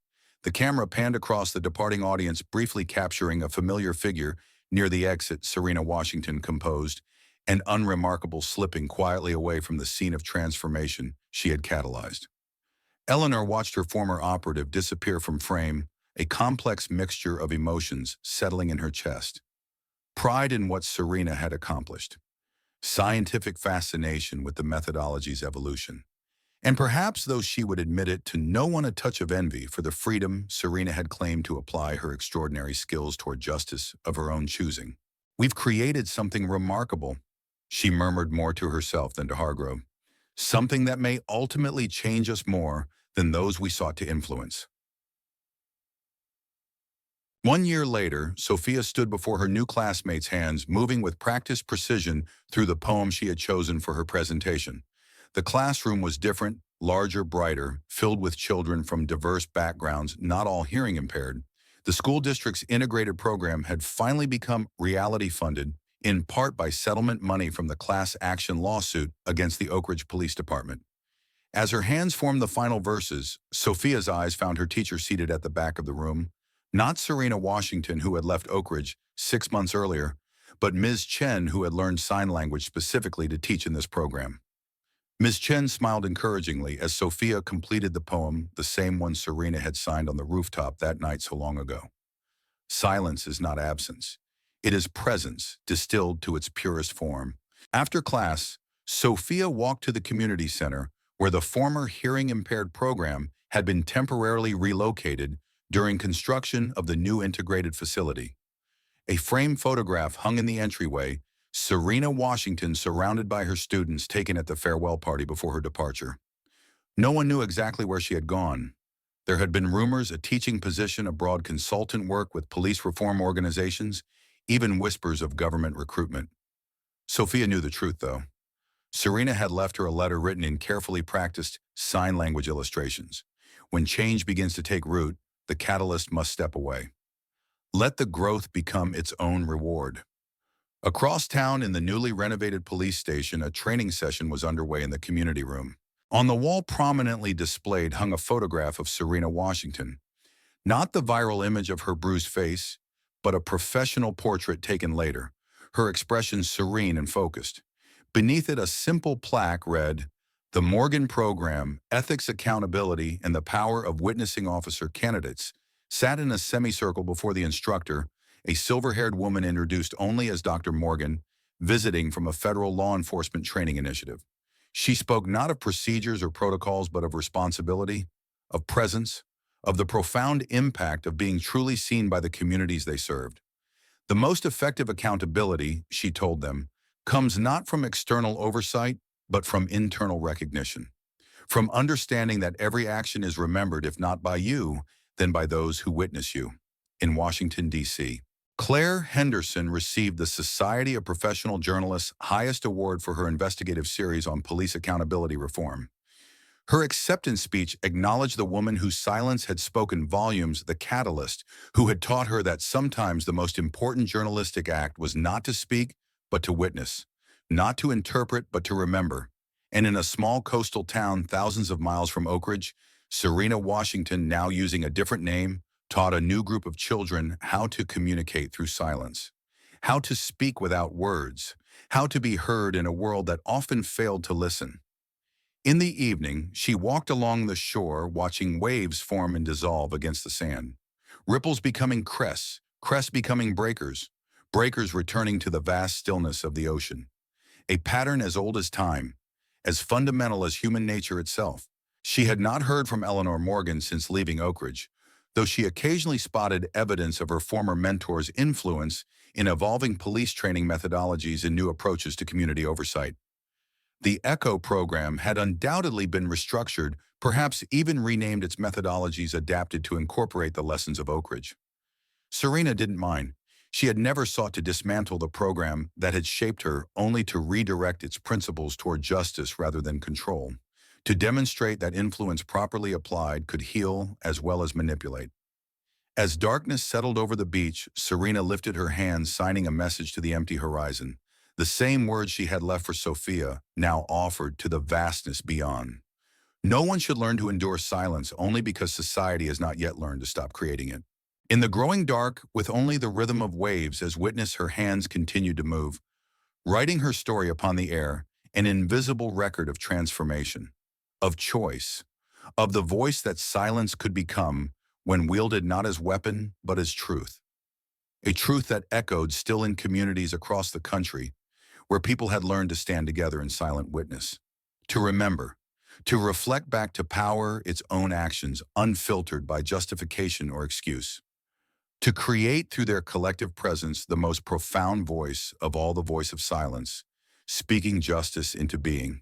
The camera panned across the departing audience, briefly capturing a familiar figure near the exit. Serena Washington composed, an unremarkable slipping quietly away from the scene of transformation she had catalyzed. Eleanor watched her former operative disappear from frame, a complex mixture of emotions settling in her chest. Pride in what Serena had accomplished, scientific fascination with the methodology's evolution, and perhaps, though she would admit it to no one, a touch of envy for the freedom Serena had claimed to apply her extraordinary skills toward justice of her own choosing. "We've created something remarkable," she murmured more to herself than to Hargrove. "Something that may ultimately change us more than those we sought to influence." 1 year later, Sophia stood before her new classmates' hands, moving with practiced precision through the poem she had chosen for her presentation. The classroom was different, larger, brighter, filled with children from diverse backgrounds, not all hearing impaired. The school district's integrated program had finally become reality funded, in part by settlement money from the class action lawsuit against the Oak Ridge Police Department. As her hands formed the final verses, Sophia's eyes found her teacher seated at the back of the room. Not Serena Washington, who had left Oak Ridge 6 months earlier, but Ms. Chen, who had learned sign language specifically to teach in this program. Ms. Chen smiled encouragingly as Sophia completed the poem, the same one Serena had signed on the rooftop that night so long ago. Silence is not absence. It is presence, distilled to its purest form. After class, Sophia walked to the community center, where the former hearing-impaired program had been temporarily relocated during construction of the new integrated facility. A framed photograph hung in the entryway, Serena Washington surrounded by her students, taken at the farewell party before her departure. No one knew exactly where she had gone. There had been rumors, a teaching position, abroad, consultant work with police reform organizations, even whispers of government recruitment. Sophia knew the truth, though. Serena had left her a letter written in carefully practiced sign language illustrations. When change begins to take root, the catalyst must step away. Let the growth become its own reward. Across town in the newly renovated police station, a training session was underway in the community room. On the wall, prominently displayed, hung a photograph of Serena Washington. Not the viral image of her bruised face, but a professional portrait taken later, her expression serene and focused. Beneath it, a simple plaque read, "The Morgan Program, Ethics, Accountability, and the Power of Witnessing Officer Candidates," sat in a semicircle before the instructor, a silver-haired woman introduced only as Dr. Morgan, visiting from a federal law enforcement training initiative. She spoke not of procedures or protocols, but of responsibility, of presence, of the profound impact of being truly seen by the communities they served. The most effective accountability, she told them, comes not from external oversight, but from internal recognition. From understanding that every action is remembered, if not by you, then by those who witness you. In Washington, D.C., Claire Henderson received the Society of Professional Journalists' highest award for her investigative series on police accountability reform. Her acceptance speech acknowledged the woman whose silence had spoken volumes, the catalyst, who had taught her that sometimes the most important journalistic act was not to speak, but to witness, not to interpret, but to remember. And in a small coastal town thousands of miles from Oak Ridge, Serena Washington, now using a different name, taught a new group of children how to communicate through silence, how to speak without words, how to be heard in a world that often failed to listen. In the evening, she walked along the shore, watching waves form and dissolve against the sand. Ripples becoming crests, crests becoming breakers, breakers returning to the vast stillness of the ocean. A pattern as old as time, as fundamental as human nature itself. She had not heard from Eleanor Morgan since leaving Oak Ridge, though she occasionally spotted evidence of her former mentor's influence in evolving police training methodologies and new approaches to community oversight. The ECHO program had undoubtedly been restructured, perhaps even renamed, its methodologies adapted to incorporate the lessons of Oak Ridge. Serena didn't mind. She had never sought to dismantle the program that had shaped her, only to redirect its principles toward justice rather than control, to demonstrate that influence properly applied could heal as well as manipulate. As darkness settled over the beach, Serena lifted her hands, signing a message to the empty horizon. The same words she had left for Sophia, now offered to the vastness beyond. No one should learn to endure silence only because society has not yet learned to stop creating it. In the growing dark, with only the rhythm of waves as witness, her hands continued to move. writing her story upon the air, an invisible record of transformation, of choice, of the voice that silence could become when wielded not as weapon but as truth. A truth that echoed still in communities across the country where people had learned to stand together in silent witness. To remember, to reflect back to power its own actions unfiltered by justification or excuse. To create through their collective presence the most profound voice of all, the voice of silence, speaking justice into being.